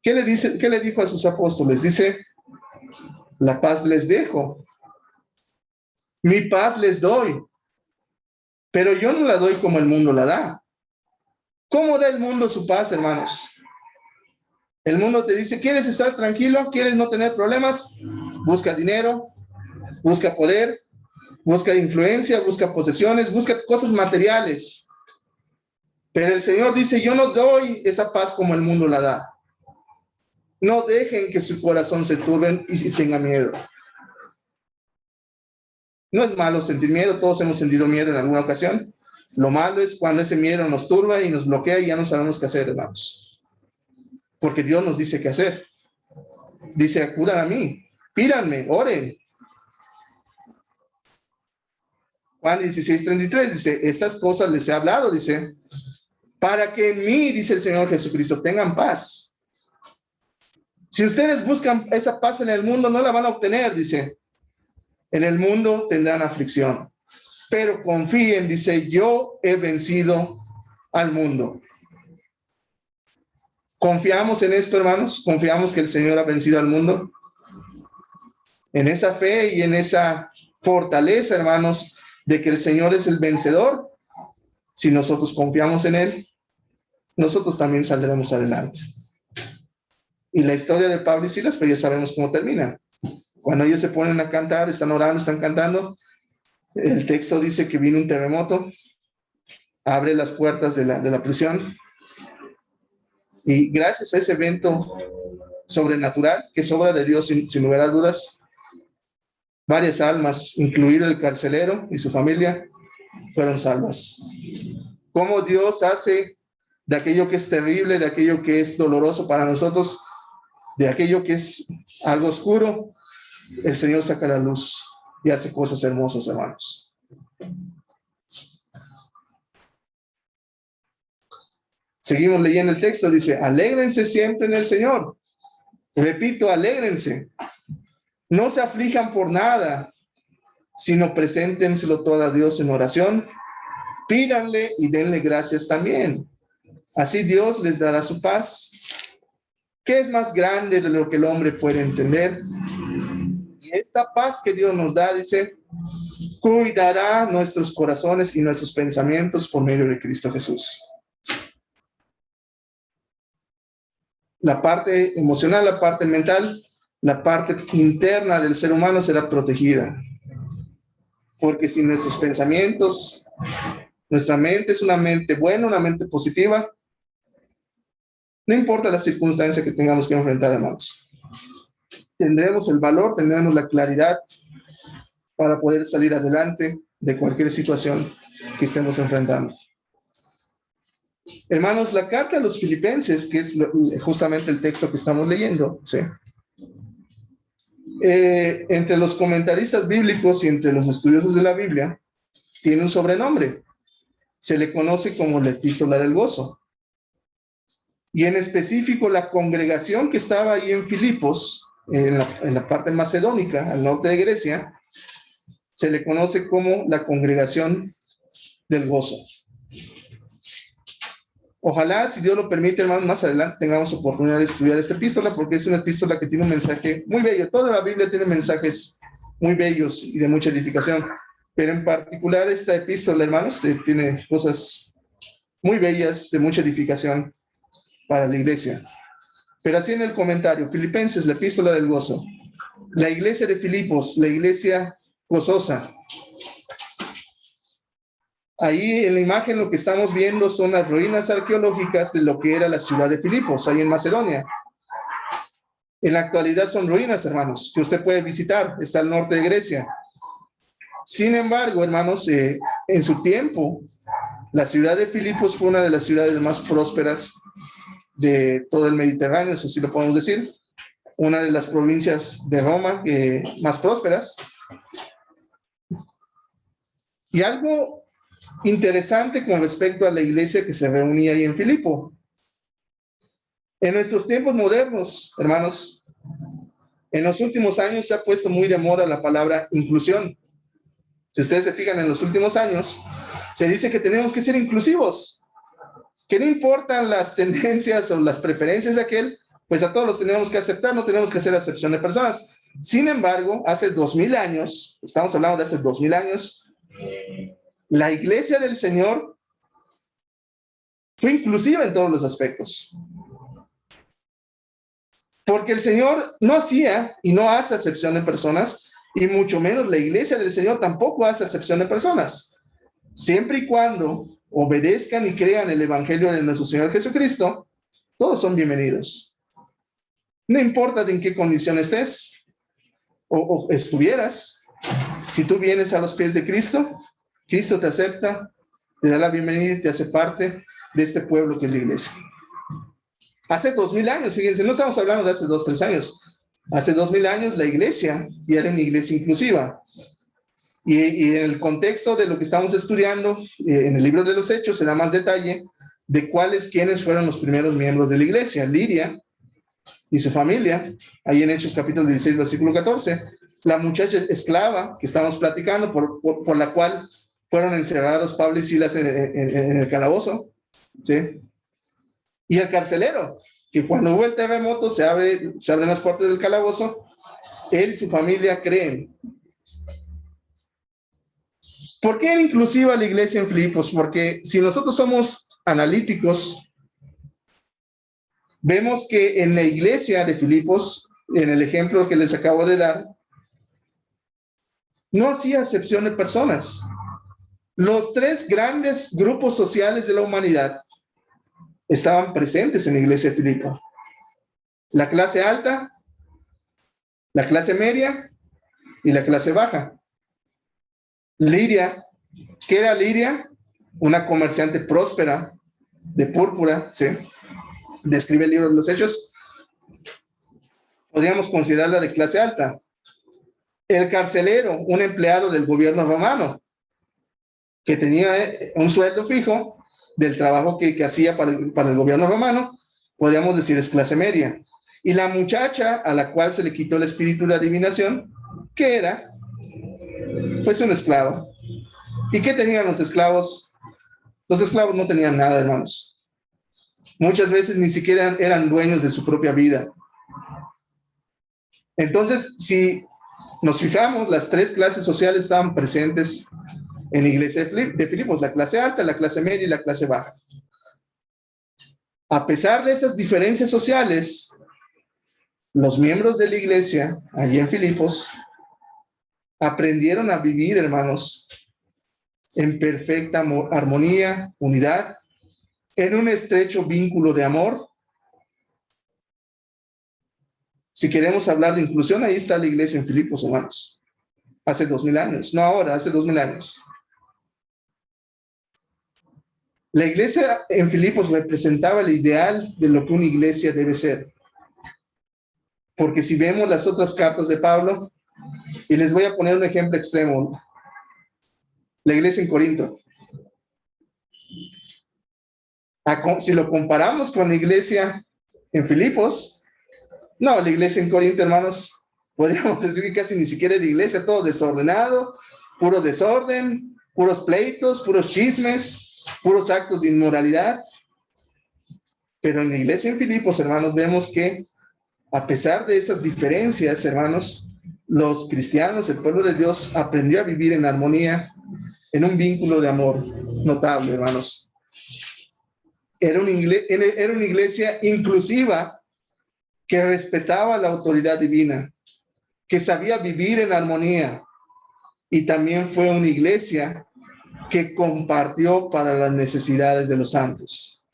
¿Qué le dice? ¿Qué le dijo a sus apóstoles? Dice, la paz les dejo, mi paz les doy, pero yo no la doy como el mundo la da. ¿Cómo da el mundo su paz, hermanos? El mundo te dice, ¿quieres estar tranquilo? ¿Quieres no tener problemas? Busca dinero, busca poder, busca influencia, busca posesiones, busca cosas materiales. Pero el Señor dice, yo no doy esa paz como el mundo la da. No dejen que su corazón se turbe y tenga miedo. No es malo sentir miedo, todos hemos sentido miedo en alguna ocasión. Lo malo es cuando ese miedo nos turba y nos bloquea y ya no sabemos qué hacer, hermanos. Porque Dios nos dice qué hacer. Dice, acudan a mí, pídanme, oren. Juan 16:33 dice, estas cosas les he hablado, dice, para que en mí, dice el Señor Jesucristo, tengan paz. Si ustedes buscan esa paz en el mundo, no la van a obtener, dice. En el mundo tendrán aflicción, pero confíen, dice, yo he vencido al mundo. ¿Confiamos en esto, hermanos? ¿Confiamos que el Señor ha vencido al mundo? En esa fe y en esa fortaleza, hermanos, de que el Señor es el vencedor, si nosotros confiamos en Él, nosotros también saldremos adelante. Y la historia de Pablo y Silas, pues ya sabemos cómo termina. Cuando ellos se ponen a cantar, están orando, están cantando, el texto dice que vino un terremoto, abre las puertas de la prisión, y gracias a ese evento sobrenatural, que es obra de Dios sin lugar a dudas, varias almas, incluido el carcelero y su familia, fueron salvas. Cómo Dios hace de aquello que es terrible, de aquello que es doloroso para nosotros, de aquello que es algo oscuro, el Señor saca la luz y hace cosas hermosas, hermanos. Seguimos leyendo el texto, dice, alégrense siempre en el Señor. Repito, alégrense. No se aflijan por nada, sino preséntenselo todo a Dios en oración. Pídanle y denle gracias también. Así Dios les dará su paz, que es más grande de lo que el hombre puede entender. Y esta paz que Dios nos da, dice, cuidará nuestros corazones y nuestros pensamientos por medio de Cristo Jesús. La parte emocional, la parte mental, la parte interna del ser humano será protegida. Porque si nuestros pensamientos, nuestra mente es una mente buena, una mente positiva, no importa la circunstancia que tengamos que enfrentar, hermanos. Tendremos el valor, tendremos la claridad para poder salir adelante de cualquier situación que estemos enfrentando. Hermanos, la carta a los filipenses, que es justamente el texto que estamos leyendo, ¿sí? Entre los comentaristas bíblicos y entre los estudiosos de la Biblia, tiene un sobrenombre. Se le conoce como la epístola del gozo. Y en específico, la congregación que estaba ahí en Filipos, en la parte macedónica, al norte de Grecia, se le conoce como la congregación del gozo. Ojalá, si Dios lo permite, hermanos, más adelante tengamos oportunidad de estudiar esta epístola, porque es una epístola que tiene un mensaje muy bello. Toda la Biblia tiene mensajes muy bellos y de mucha edificación, pero en particular esta epístola, hermanos, tiene cosas muy bellas, de mucha edificación para la iglesia. Pero así en el comentario, Filipenses, la epístola del gozo. La iglesia de Filipos, la iglesia gozosa. Ahí en la imagen lo que estamos viendo son las ruinas arqueológicas de lo que era la ciudad de Filipos, ahí en Macedonia. En la actualidad son ruinas, hermanos, que usted puede visitar, está al norte de Grecia. Sin embargo, hermanos, en su tiempo, la ciudad de Filipos fue una de las ciudades más prósperas de todo el Mediterráneo, eso sí lo podemos decir. Una de las provincias de Roma más prósperas. Y algo interesante con respecto a la iglesia que se reunía ahí en Filipo. En nuestros tiempos modernos, hermanos, en los últimos años se ha puesto muy de moda la palabra inclusión. Si ustedes se fijan, en los últimos años se dice que tenemos que ser inclusivos. que no importan las tendencias o las preferencias de aquel, pues a todos los tenemos que aceptar, no tenemos que hacer acepción de personas. Sin embargo, hace 2000 años, estamos hablando de hace 2000 años, la iglesia del Señor fue inclusiva en todos los aspectos. Porque el Señor no hacía y no hace acepción de personas, y mucho menos la iglesia del Señor tampoco hace acepción de personas. Siempre y cuando obedezcan y crean el evangelio de nuestro Señor Jesucristo, todos son bienvenidos. No importa en qué condición estés o estuvieras, si tú vienes a los pies de Cristo, Cristo te acepta, te da la bienvenida y te hace parte de este pueblo que es la iglesia. Hace 2000 años, fíjense, no estamos hablando de hace 2, 3 años. Hace 2000 años la iglesia ya era una iglesia inclusiva. Y en el contexto de lo que estamos estudiando, en el libro de los Hechos, se da más detalle de quiénes fueron los primeros miembros de la iglesia. Lidia y su familia, ahí en Hechos capítulo 16, versículo 14, la muchacha esclava que estábamos platicando, por la cual fueron encerrados Pablo y Silas en el calabozo, ¿sí? Y el carcelero, que cuando hubo el terremoto se abren las puertas del calabozo, él y su familia creen. ¿Por qué era inclusiva la iglesia en Filipos? Porque si nosotros somos analíticos, vemos que en la iglesia de Filipos, en el ejemplo que les acabo de dar, no hacía acepción de personas. Los 3 grandes grupos sociales de la humanidad estaban presentes en la iglesia de Filipos. La clase alta, la clase media y la clase baja. Lidia, ¿qué era Lidia? Una comerciante próspera de púrpura, ¿sí? Describe el libro de los Hechos. Podríamos considerarla de clase alta. El carcelero, un empleado del gobierno romano, que tenía un sueldo fijo del trabajo que hacía para el gobierno romano, podríamos decir es clase media. Y la muchacha a la cual se le quitó el espíritu de adivinación, que era pues una esclava. ¿Y qué tenían los esclavos? Los esclavos no tenían nada, hermanos. Muchas veces ni siquiera eran dueños de su propia vida. Entonces, si nos fijamos, las 3 clases sociales estaban presentes en la iglesia de Filipos, la clase alta, la clase media y la clase baja. A pesar de esas diferencias sociales, los miembros de la iglesia, allí en Filipos, aprendieron a vivir, hermanos, en perfecta armonía, unidad, en un estrecho vínculo de amor. Si queremos hablar de inclusión, ahí está la iglesia en Filipos, hermanos. Hace 2000 años, no ahora, hace 2000 años. La iglesia en Filipos representaba el ideal de lo que una iglesia debe ser. Porque si vemos las otras cartas de Pablo, y les voy a poner un ejemplo extremo, la iglesia en Corinto. Si lo comparamos con la iglesia en Filipos, no, la iglesia en Corinto, hermanos, podríamos decir que casi ni siquiera era iglesia, todo desordenado, puro desorden, puros pleitos, puros chismes, puros actos de inmoralidad. Pero en la iglesia en Filipos, hermanos, vemos que a pesar de esas diferencias, hermanos, los cristianos, el pueblo de Dios, aprendió a vivir en armonía, en un vínculo de amor notable, hermanos. Era una iglesia inclusiva que respetaba la autoridad divina, que sabía vivir en armonía, y también fue una iglesia que compartió para las necesidades de los santos.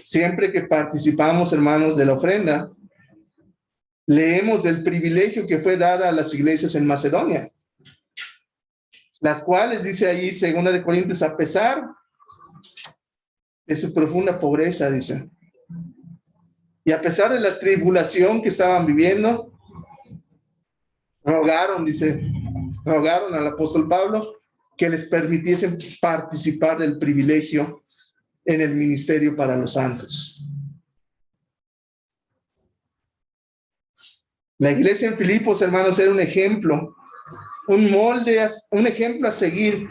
Siempre que participamos, hermanos, de la ofrenda, leemos del privilegio que fue dada a las iglesias en Macedonia, las cuales, dice allí, 2 Corintios, a pesar de su profunda pobreza, dice, y a pesar de la tribulación que estaban viviendo, rogaron al apóstol Pablo que les permitiesen participar del privilegio en el ministerio para los santos. La iglesia en Filipos, hermanos, era un ejemplo, un molde, un ejemplo a seguir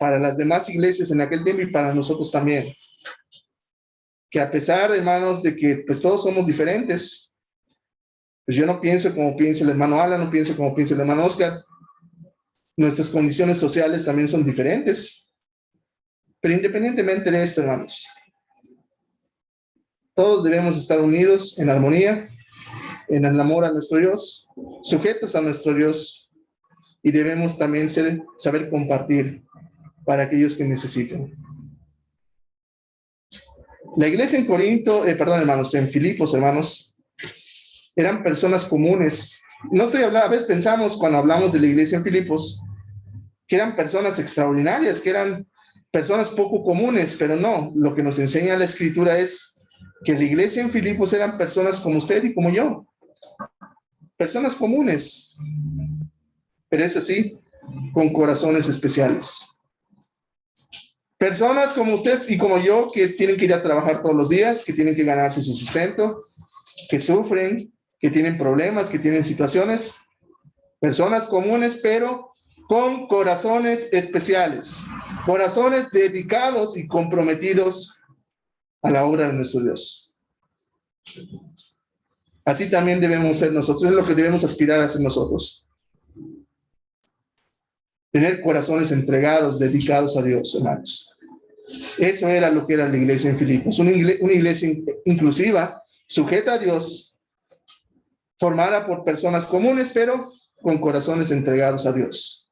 para las demás iglesias en aquel tiempo y para nosotros también. Que a pesar, hermanos, de que pues todos somos diferentes, pues yo no pienso como piensa el hermano Alan, no pienso como piensa el hermano Oscar. Nuestras condiciones sociales también son diferentes. Pero independientemente de esto, hermanos, todos debemos estar unidos en armonía, en el amor a nuestro Dios, sujetos a nuestro Dios, y debemos también saber compartir para aquellos que necesiten. La iglesia en Corinto, hermanos, en Filipos, hermanos, eran personas comunes. No estoy hablando, a veces pensamos cuando hablamos de la iglesia en Filipos, que eran personas extraordinarias, que eran personas poco comunes, pero no, lo que nos enseña la Escritura es que la iglesia en Filipos eran personas como usted y como yo, personas comunes, pero es así, con corazones especiales. Personas como usted y como yo que tienen que ir a trabajar todos los días, que tienen que ganarse su sustento, que sufren, que tienen problemas, que tienen situaciones. Personas comunes, pero con corazones especiales. Corazones dedicados y comprometidos a la obra de nuestro Dios. Así también debemos ser nosotros. Es lo que debemos aspirar a ser nosotros. Tener corazones entregados, dedicados a Dios, hermanos. Eso era lo que era la iglesia en Filipos. Una iglesia inclusiva, sujeta a Dios, formada por personas comunes, pero con corazones entregados a Dios.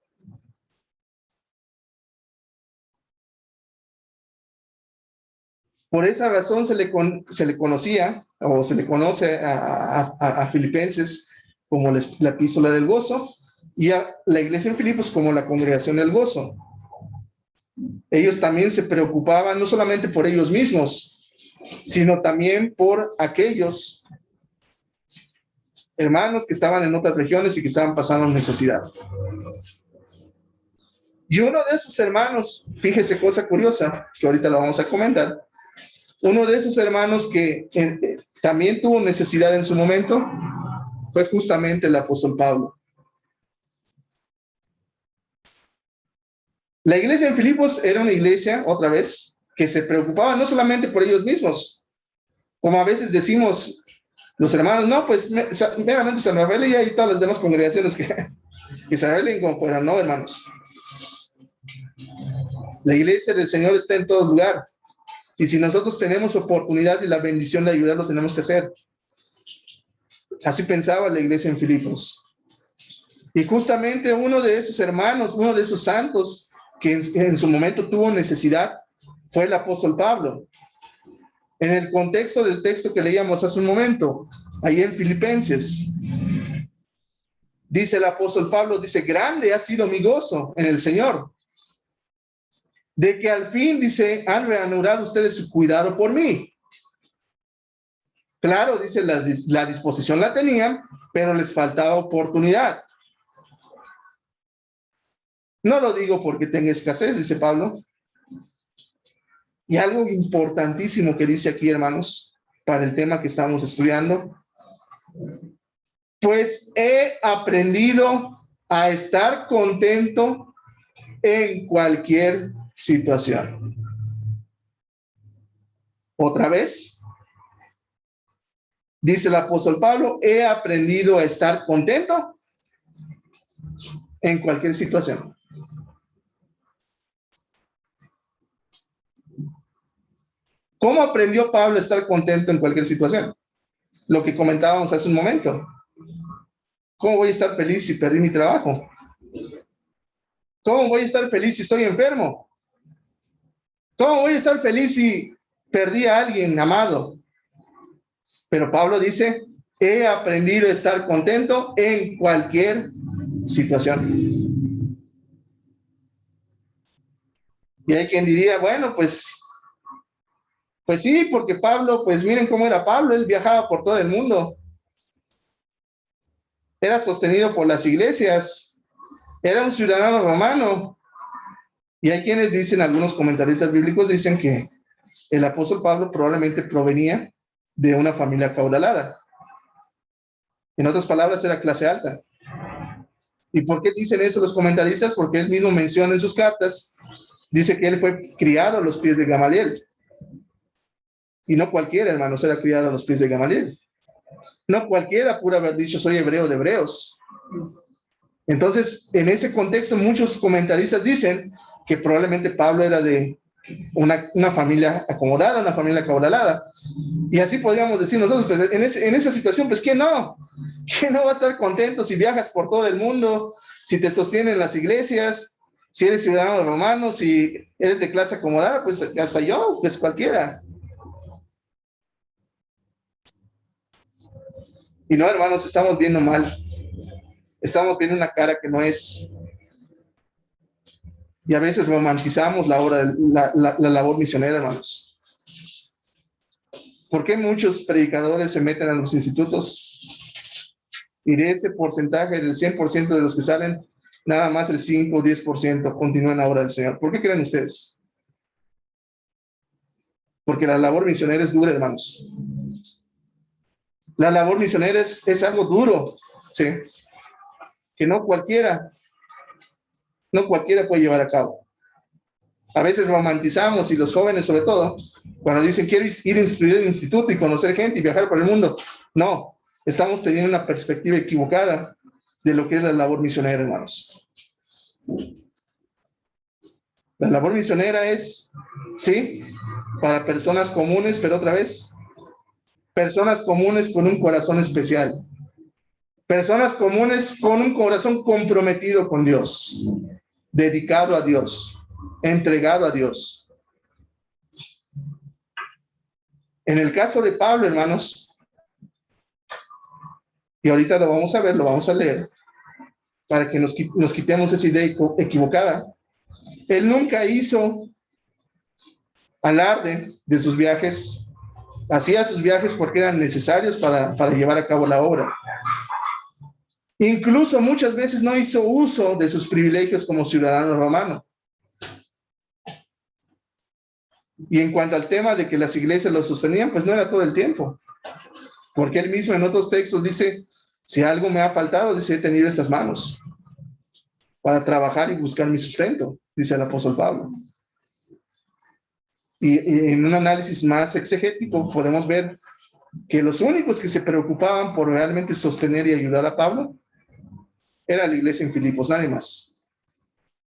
Por esa razón se le conocía, o se le conoce a Filipenses como la epístola del gozo, y a la iglesia en Filipos como la congregación del gozo. Ellos también se preocupaban no solamente por ellos mismos, sino también por aquellos hermanos que estaban en otras regiones y que estaban pasando necesidad. Y uno de esos hermanos, fíjese cosa curiosa, que ahorita lo vamos a comentar, uno de esos hermanos que también tuvo necesidad en su momento fue justamente el apóstol Pablo. La iglesia en Filipos era una iglesia, otra vez, que se preocupaba no solamente por ellos mismos, como a veces decimos los hermanos, no, pues meramente San Rafael y hay todas las demás congregaciones que se arreglen como puedan, no, hermanos. La iglesia del Señor está en todo lugar. Y si nosotros tenemos oportunidad y la bendición de ayudar, lo tenemos que hacer. Así pensaba la iglesia en Filipos. Y justamente uno de esos hermanos, uno de esos santos que en su momento tuvo necesidad, fue el apóstol Pablo. En el contexto del texto que leíamos hace un momento, ahí en Filipenses, dice el apóstol Pablo, dice, grande ha sido mi gozo en el Señor, de que al fin, dice, han reanudado ustedes su cuidado por mí. Claro, dice, la disposición la tenían, pero les faltaba oportunidad. No lo digo porque tenga escasez, dice Pablo. Y algo importantísimo que dice aquí, hermanos, para el tema que estamos estudiando, pues he aprendido a estar contento en cualquier situación. Otra vez, dice el apóstol Pablo, he aprendido a estar contento en cualquier situación. ¿Cómo aprendió Pablo a estar contento en cualquier situación? Lo que comentábamos hace un momento. ¿Cómo voy a estar feliz si perdí mi trabajo? ¿Cómo voy a estar feliz si estoy enfermo? ¿Cómo voy a estar feliz si perdí a alguien amado? Pero Pablo dice, he aprendido a estar contento en cualquier situación. Y hay quien diría, bueno, pues sí, porque Pablo, pues miren cómo era Pablo, él viajaba por todo el mundo. Era sostenido por las iglesias, era un ciudadano romano. Y hay quienes dicen, algunos comentaristas bíblicos dicen que el apóstol Pablo probablemente provenía de una familia acaudalada. En otras palabras, era clase alta. ¿Y por qué dicen eso los comentaristas? Porque él mismo menciona en sus cartas Dice que él fue criado a los pies de Gamaliel. Y no cualquiera, hermanos, era criado a los pies de Gamaliel. No cualquiera pudo haber dicho, soy hebreo de hebreos. Entonces, en ese contexto, muchos comentaristas dicen que probablemente Pablo era de una familia acomodada, una familia acaudalada. Y así podríamos decir nosotros, pues, en esa situación, pues, ¿quién no? ¿Quién no va a estar contento si viajas por todo el mundo, si te sostienen las iglesias, si eres ciudadano romano, si eres de clase acomodada? Pues hasta yo, pues cualquiera. Y no, hermanos, estamos viendo mal. Estamos viendo una cara que no es. Y a veces romantizamos la labor misionera, hermanos. ¿Por qué muchos predicadores se meten a los institutos? Y de ese porcentaje, del 100% de los que salen, nada más el 5 o 10% continúan la obra del Señor. ¿Por qué creen ustedes? Porque la labor misionera es dura, hermanos. La labor misionera es algo duro, ¿sí? Que no cualquiera puede llevar a cabo. A veces romantizamos, y los jóvenes sobre todo, cuando dicen quiero ir a instruir el instituto y conocer gente y viajar por el mundo. No, estamos teniendo una perspectiva equivocada de lo que es la labor misionera, hermanos. La labor misionera es, sí, para personas comunes, pero otra vez, personas comunes con un corazón especial. Personas comunes con un corazón comprometido con Dios, dedicado a Dios, entregado a Dios. En el caso de Pablo, hermanos, y ahorita lo vamos a ver, lo vamos a leer, para que nos quitemos esa idea equivocada. Él nunca hizo alarde de sus viajes, hacía sus viajes porque eran necesarios para llevar a cabo la obra. Incluso muchas veces no hizo uso de sus privilegios como ciudadano romano. Y en cuanto al tema de que las iglesias lo sostenían, pues no era todo el tiempo. Porque él mismo en otros textos dice, si algo me ha faltado, dice, he tenido estas manos para trabajar y buscar mi sustento, dice el apóstol Pablo. Y en un análisis más exegético podemos ver que los únicos que se preocupaban por realmente sostener y ayudar a Pablo era la iglesia en Filipos, nadie más.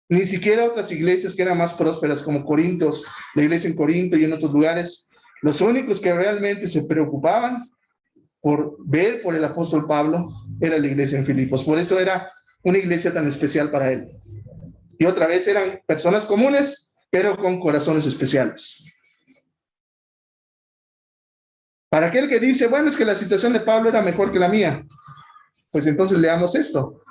Ni siquiera otras iglesias que eran más prósperas como Corintios, la iglesia en Corinto y en otros lugares. Los únicos que realmente se preocupaban por ver por el apóstol Pablo era la iglesia en Filipos. Por eso era una iglesia tan especial para él. Y otra vez eran personas comunes, pero con corazones especiales. Para aquel que dice, bueno, es que la situación de Pablo era mejor que la mía, pues entonces leamos esto.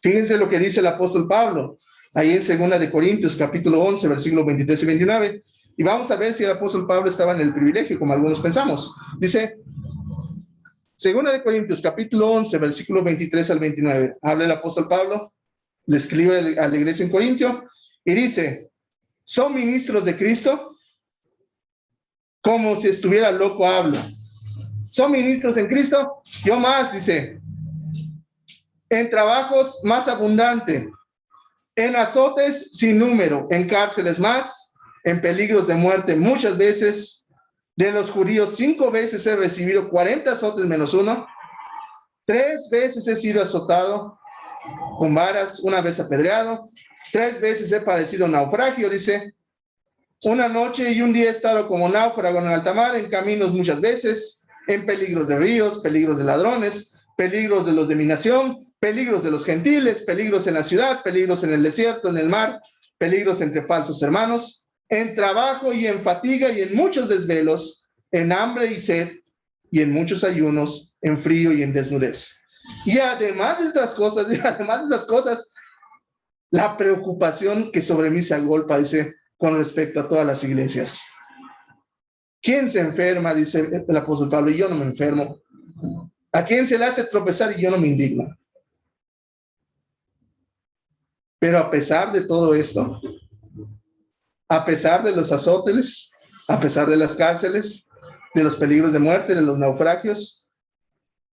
Fíjense lo que dice el apóstol Pablo, ahí en 2 de Corintios, capítulo 11, versículos 23 y 29, y vamos a ver si el apóstol Pablo estaba en el privilegio, como algunos pensamos. Dice, 2 de Corintios, capítulo 11, versículo 23 al 29, habla el apóstol Pablo, le escribe a la iglesia en Corintio, y dice, ¿son ministros de Cristo? Como si estuviera loco hablo. ¿Son ministros en Cristo? Yo más, dice, en trabajos más abundante, en azotes sin número, en cárceles más, en peligros de muerte muchas veces. De los judíos 5 veces he recibido 40 azotes menos 1. 3 veces he sido azotado con varas, 1 vez apedreado. 3 veces he padecido naufragio, dice. 1 noche y 1 día he estado como náufrago en alta mar, en caminos muchas veces, en peligros de ríos, peligros de ladrones, peligros de los de mi nación, peligros de los gentiles, peligros en la ciudad, peligros en el desierto, en el mar, peligros entre falsos hermanos, en trabajo y en fatiga y en muchos desvelos, en hambre y sed y en muchos ayunos, en frío y en desnudez. Y además de estas cosas, la preocupación que sobre mí se agolpa, dice, con respecto a todas las iglesias. ¿Quién se enferma? Dice el apóstol Pablo, y yo no me enfermo. ¿A quién se le hace tropezar y yo no me indigno? Pero a pesar de todo esto, a pesar de los azotes, a pesar de las cárceles, de los peligros de muerte, de los naufragios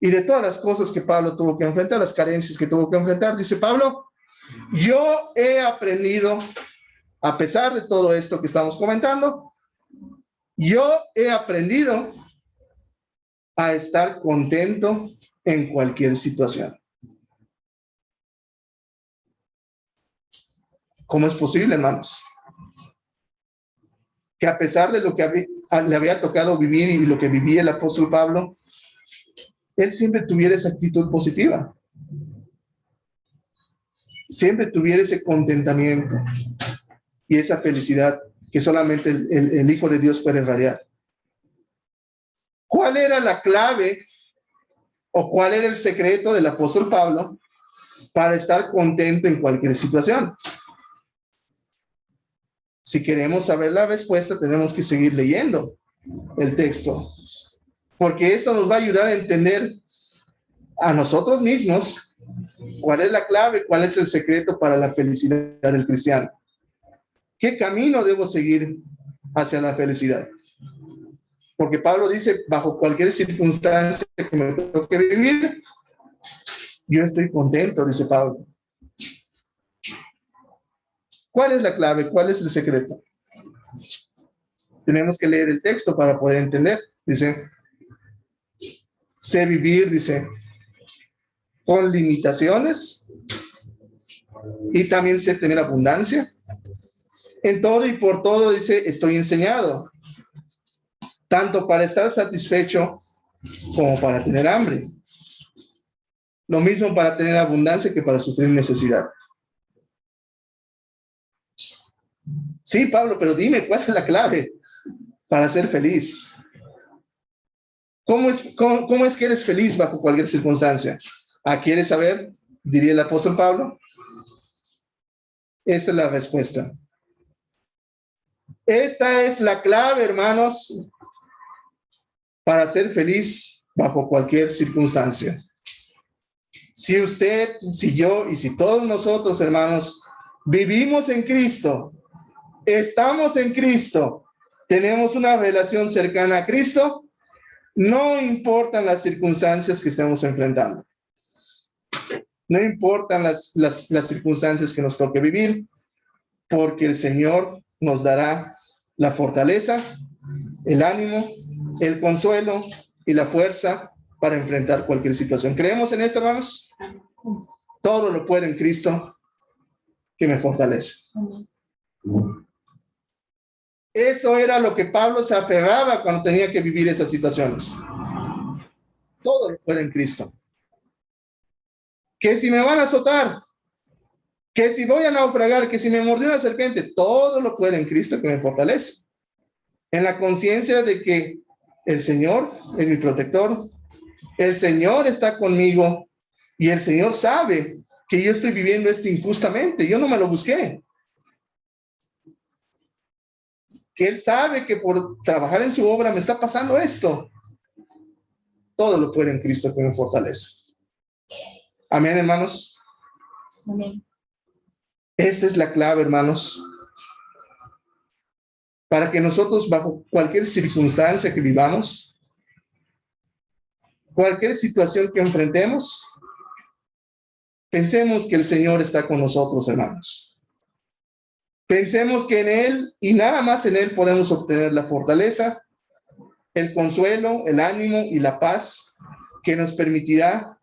y de todas las cosas que Pablo tuvo que enfrentar, las carencias que tuvo que enfrentar, dice Pablo, Yo he aprendido, a pesar de todo esto que estamos comentando, yo he aprendido a estar contento en cualquier situación. ¿Cómo es posible, hermanos? Que a pesar de lo que le había tocado vivir y lo que vivía el apóstol Pablo, él siempre tuviera esa actitud positiva. Siempre tuviera ese contentamiento y esa felicidad que solamente el Hijo de Dios puede irradiar. ¿Cuál era la clave o cuál era el secreto del apóstol Pablo para estar contento en cualquier situación? Si queremos saber la respuesta, tenemos que seguir leyendo el texto, porque esto nos va a ayudar a entender a nosotros mismos cuál es la clave, cuál es el secreto para la felicidad del cristiano. ¿Qué camino debo seguir hacia la felicidad? Porque Pablo dice, bajo cualquier circunstancia que me toque vivir, yo estoy contento, dice Pablo. ¿Cuál es la clave? ¿Cuál es el secreto? Tenemos que leer el texto para poder entender. Dice, sé vivir, dice, con limitaciones y también sé tener abundancia. En todo y por todo, dice, estoy enseñado, tanto para estar satisfecho como para tener hambre. Lo mismo para tener abundancia que para sufrir necesidad. Sí, Pablo, pero dime, ¿cuál es la clave para ser feliz? ¿Cómo es que eres feliz bajo cualquier circunstancia? ¿Quieres saber? Diría el apóstol Pablo. Esta es la respuesta. Esta es la clave, hermanos, para ser feliz bajo cualquier circunstancia. Si usted, si yo y si todos nosotros, hermanos, vivimos en Cristo, estamos en Cristo, tenemos una relación cercana a Cristo, no importan las circunstancias que estemos enfrentando. No importan las circunstancias que nos toque vivir, porque el Señor nos dará la fortaleza, el ánimo, el consuelo y la fuerza para enfrentar cualquier situación. ¿Creemos en esto, hermanos? Todo lo puedo en Cristo que me fortalece. Eso era lo que Pablo se aferraba cuando tenía que vivir esas situaciones. Todo lo puedo en Cristo. Que si me van a azotar, que si voy a naufragar, que si me mordió una serpiente, todo lo puedo en Cristo que me fortalece. En la conciencia de que el Señor es mi protector, el Señor está conmigo y el Señor sabe que yo estoy viviendo esto injustamente. Yo no me lo busqué. Que Él sabe que por trabajar en su obra me está pasando esto. Todo lo puedo en Cristo que me fortalece. Amén, hermanos. Amén. Esta es la clave, hermanos, para que nosotros, bajo cualquier circunstancia que vivamos, cualquier situación que enfrentemos, pensemos que el Señor está con nosotros, hermanos. Pensemos que en Él y nada más en Él podemos obtener la fortaleza, el consuelo, el ánimo y la paz que nos permitirá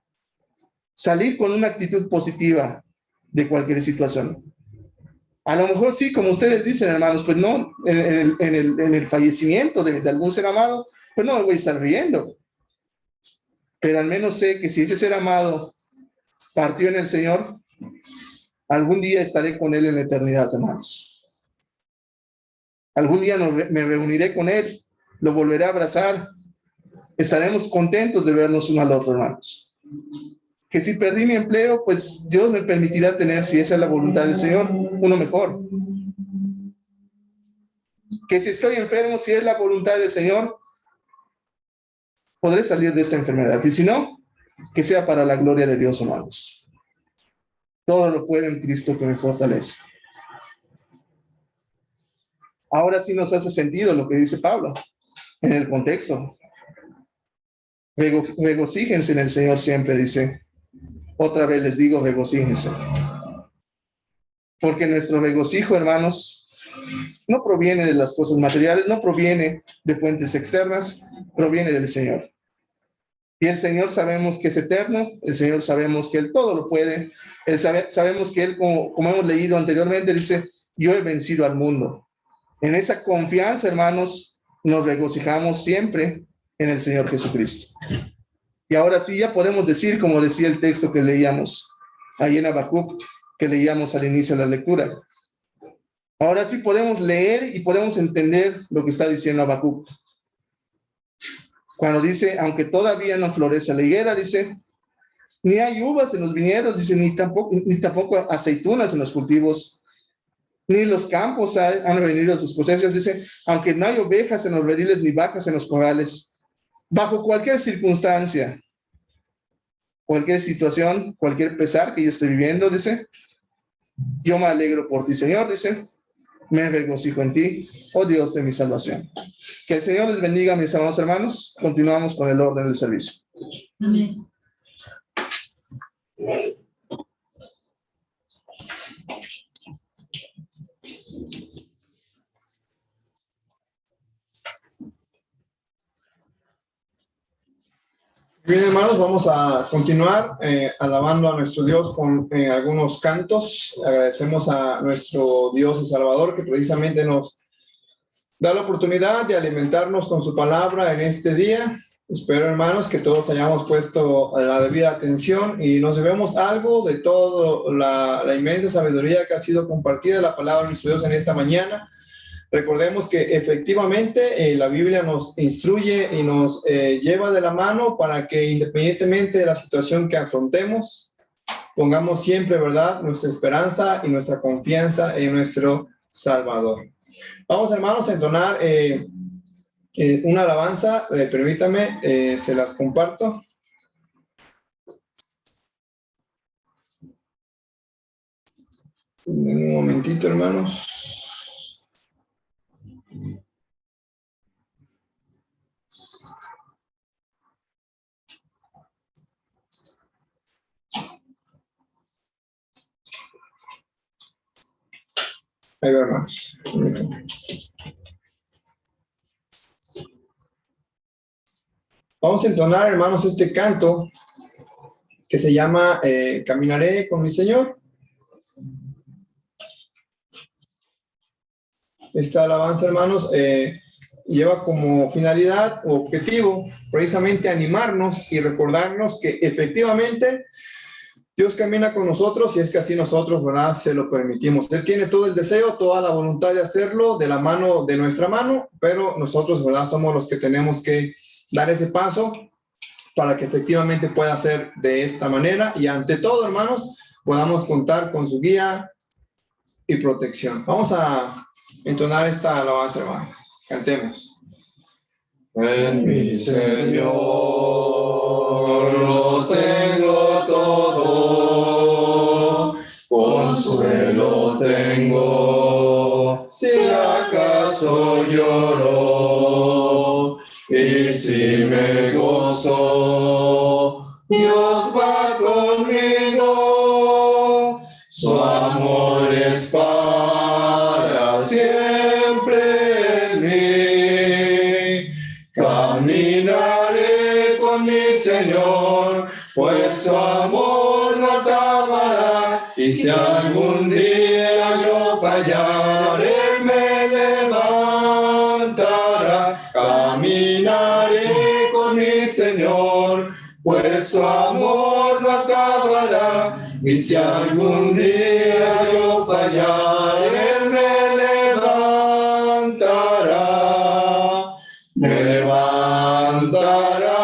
salir con una actitud positiva de cualquier situación. A lo mejor sí, como ustedes dicen, hermanos, pues no, en el fallecimiento de algún ser amado, pues no me voy a estar riendo. Pero al menos sé que si ese ser amado partió en el Señor, algún día estaré con Él en la eternidad, hermanos. Algún día me reuniré con Él, lo volveré a abrazar. Estaremos contentos de vernos uno al otro, hermanos. Que si perdí mi empleo, pues Dios me permitirá tener, si esa es la voluntad del Señor, uno mejor. Que si estoy enfermo, si es la voluntad del Señor, podré salir de esta enfermedad. Y si no, que sea para la gloria de Dios, hermanos. Todo lo puedo en Cristo que me fortalece. Ahora sí nos hace sentido lo que dice Pablo en el contexto. Regocíjense en el Señor siempre, dice. Otra vez les digo, regocíjense. porque nuestro regocijo, hermanos, no proviene de las cosas materiales, no proviene de fuentes externas, proviene del Señor. Y el Señor sabemos que es eterno, el Señor sabemos que Él todo lo puede, sabemos que Él, como hemos leído anteriormente, dice, yo he vencido al mundo. En esa confianza, hermanos, nos regocijamos siempre en el Señor Jesucristo. Y ahora sí, ya podemos decir, como decía el texto que leíamos ahí en Habacuc, que leíamos al inicio de la lectura. Ahora sí podemos leer y podemos entender lo que está diciendo Habacuc. Cuando dice, aunque todavía no florece la higuera, dice, ni hay uvas en los viñedos, dice, ni tampoco aceitunas en los cultivos, ni los campos han venido sus cosechas, dice, aunque no hay ovejas en los rediles, ni vacas en los corrales. Bajo cualquier circunstancia, cualquier situación, cualquier pesar que yo esté viviendo, dice, yo me alegro por ti, Señor, dice, me regocijo en ti, oh Dios de mi salvación. Que el Señor les bendiga, mis amados hermanos. Continuamos con el orden del servicio. Amén. Bien, hermanos, vamos a continuar alabando a nuestro Dios con algunos cantos. Agradecemos a nuestro Dios y Salvador que precisamente nos da la oportunidad de alimentarnos con su palabra en este día. Espero, hermanos, que todos hayamos puesto la debida atención y nos llevemos algo de toda la inmensa sabiduría que ha sido compartida de la palabra de nuestro Dios en esta mañana. Recordemos que efectivamente la Biblia nos instruye y nos lleva de la mano para que independientemente de la situación que afrontemos, pongamos siempre, ¿verdad?, nuestra esperanza y nuestra confianza en nuestro Salvador. Vamos, hermanos, a entonar una alabanza. Permítame, se las comparto. Un momentito, hermanos. Ahí va, hermanos. Vamos a entonar, hermanos, este canto que se llama Caminaré con mi Señor. Esta alabanza, hermanos, lleva como finalidad o objetivo precisamente animarnos y recordarnos que efectivamente Dios camina con nosotros y es que así nosotros, ¿verdad?, se lo permitimos. Él tiene todo el deseo, toda la voluntad de hacerlo de la mano, de nuestra mano, pero nosotros, ¿verdad?, somos los que tenemos que dar ese paso para que efectivamente pueda ser de esta manera y ante todo, hermanos, podamos contar con su guía y protección. Vamos a entonar esta alabanza, hermanos. Cantemos. En mi Señor lo tengo todo, consuelo tengo, si acaso lloro, y si me gozo, Dios va conmigo, su amor es para siempre en mí. Caminaré con mi Señor, pues su amor no acabará. Y si algún día yo fallar, Él me levantará. Caminaré con mi Señor, pues su amor no acabará. Y si algún día yo fallar, Él me levantará. Me levantará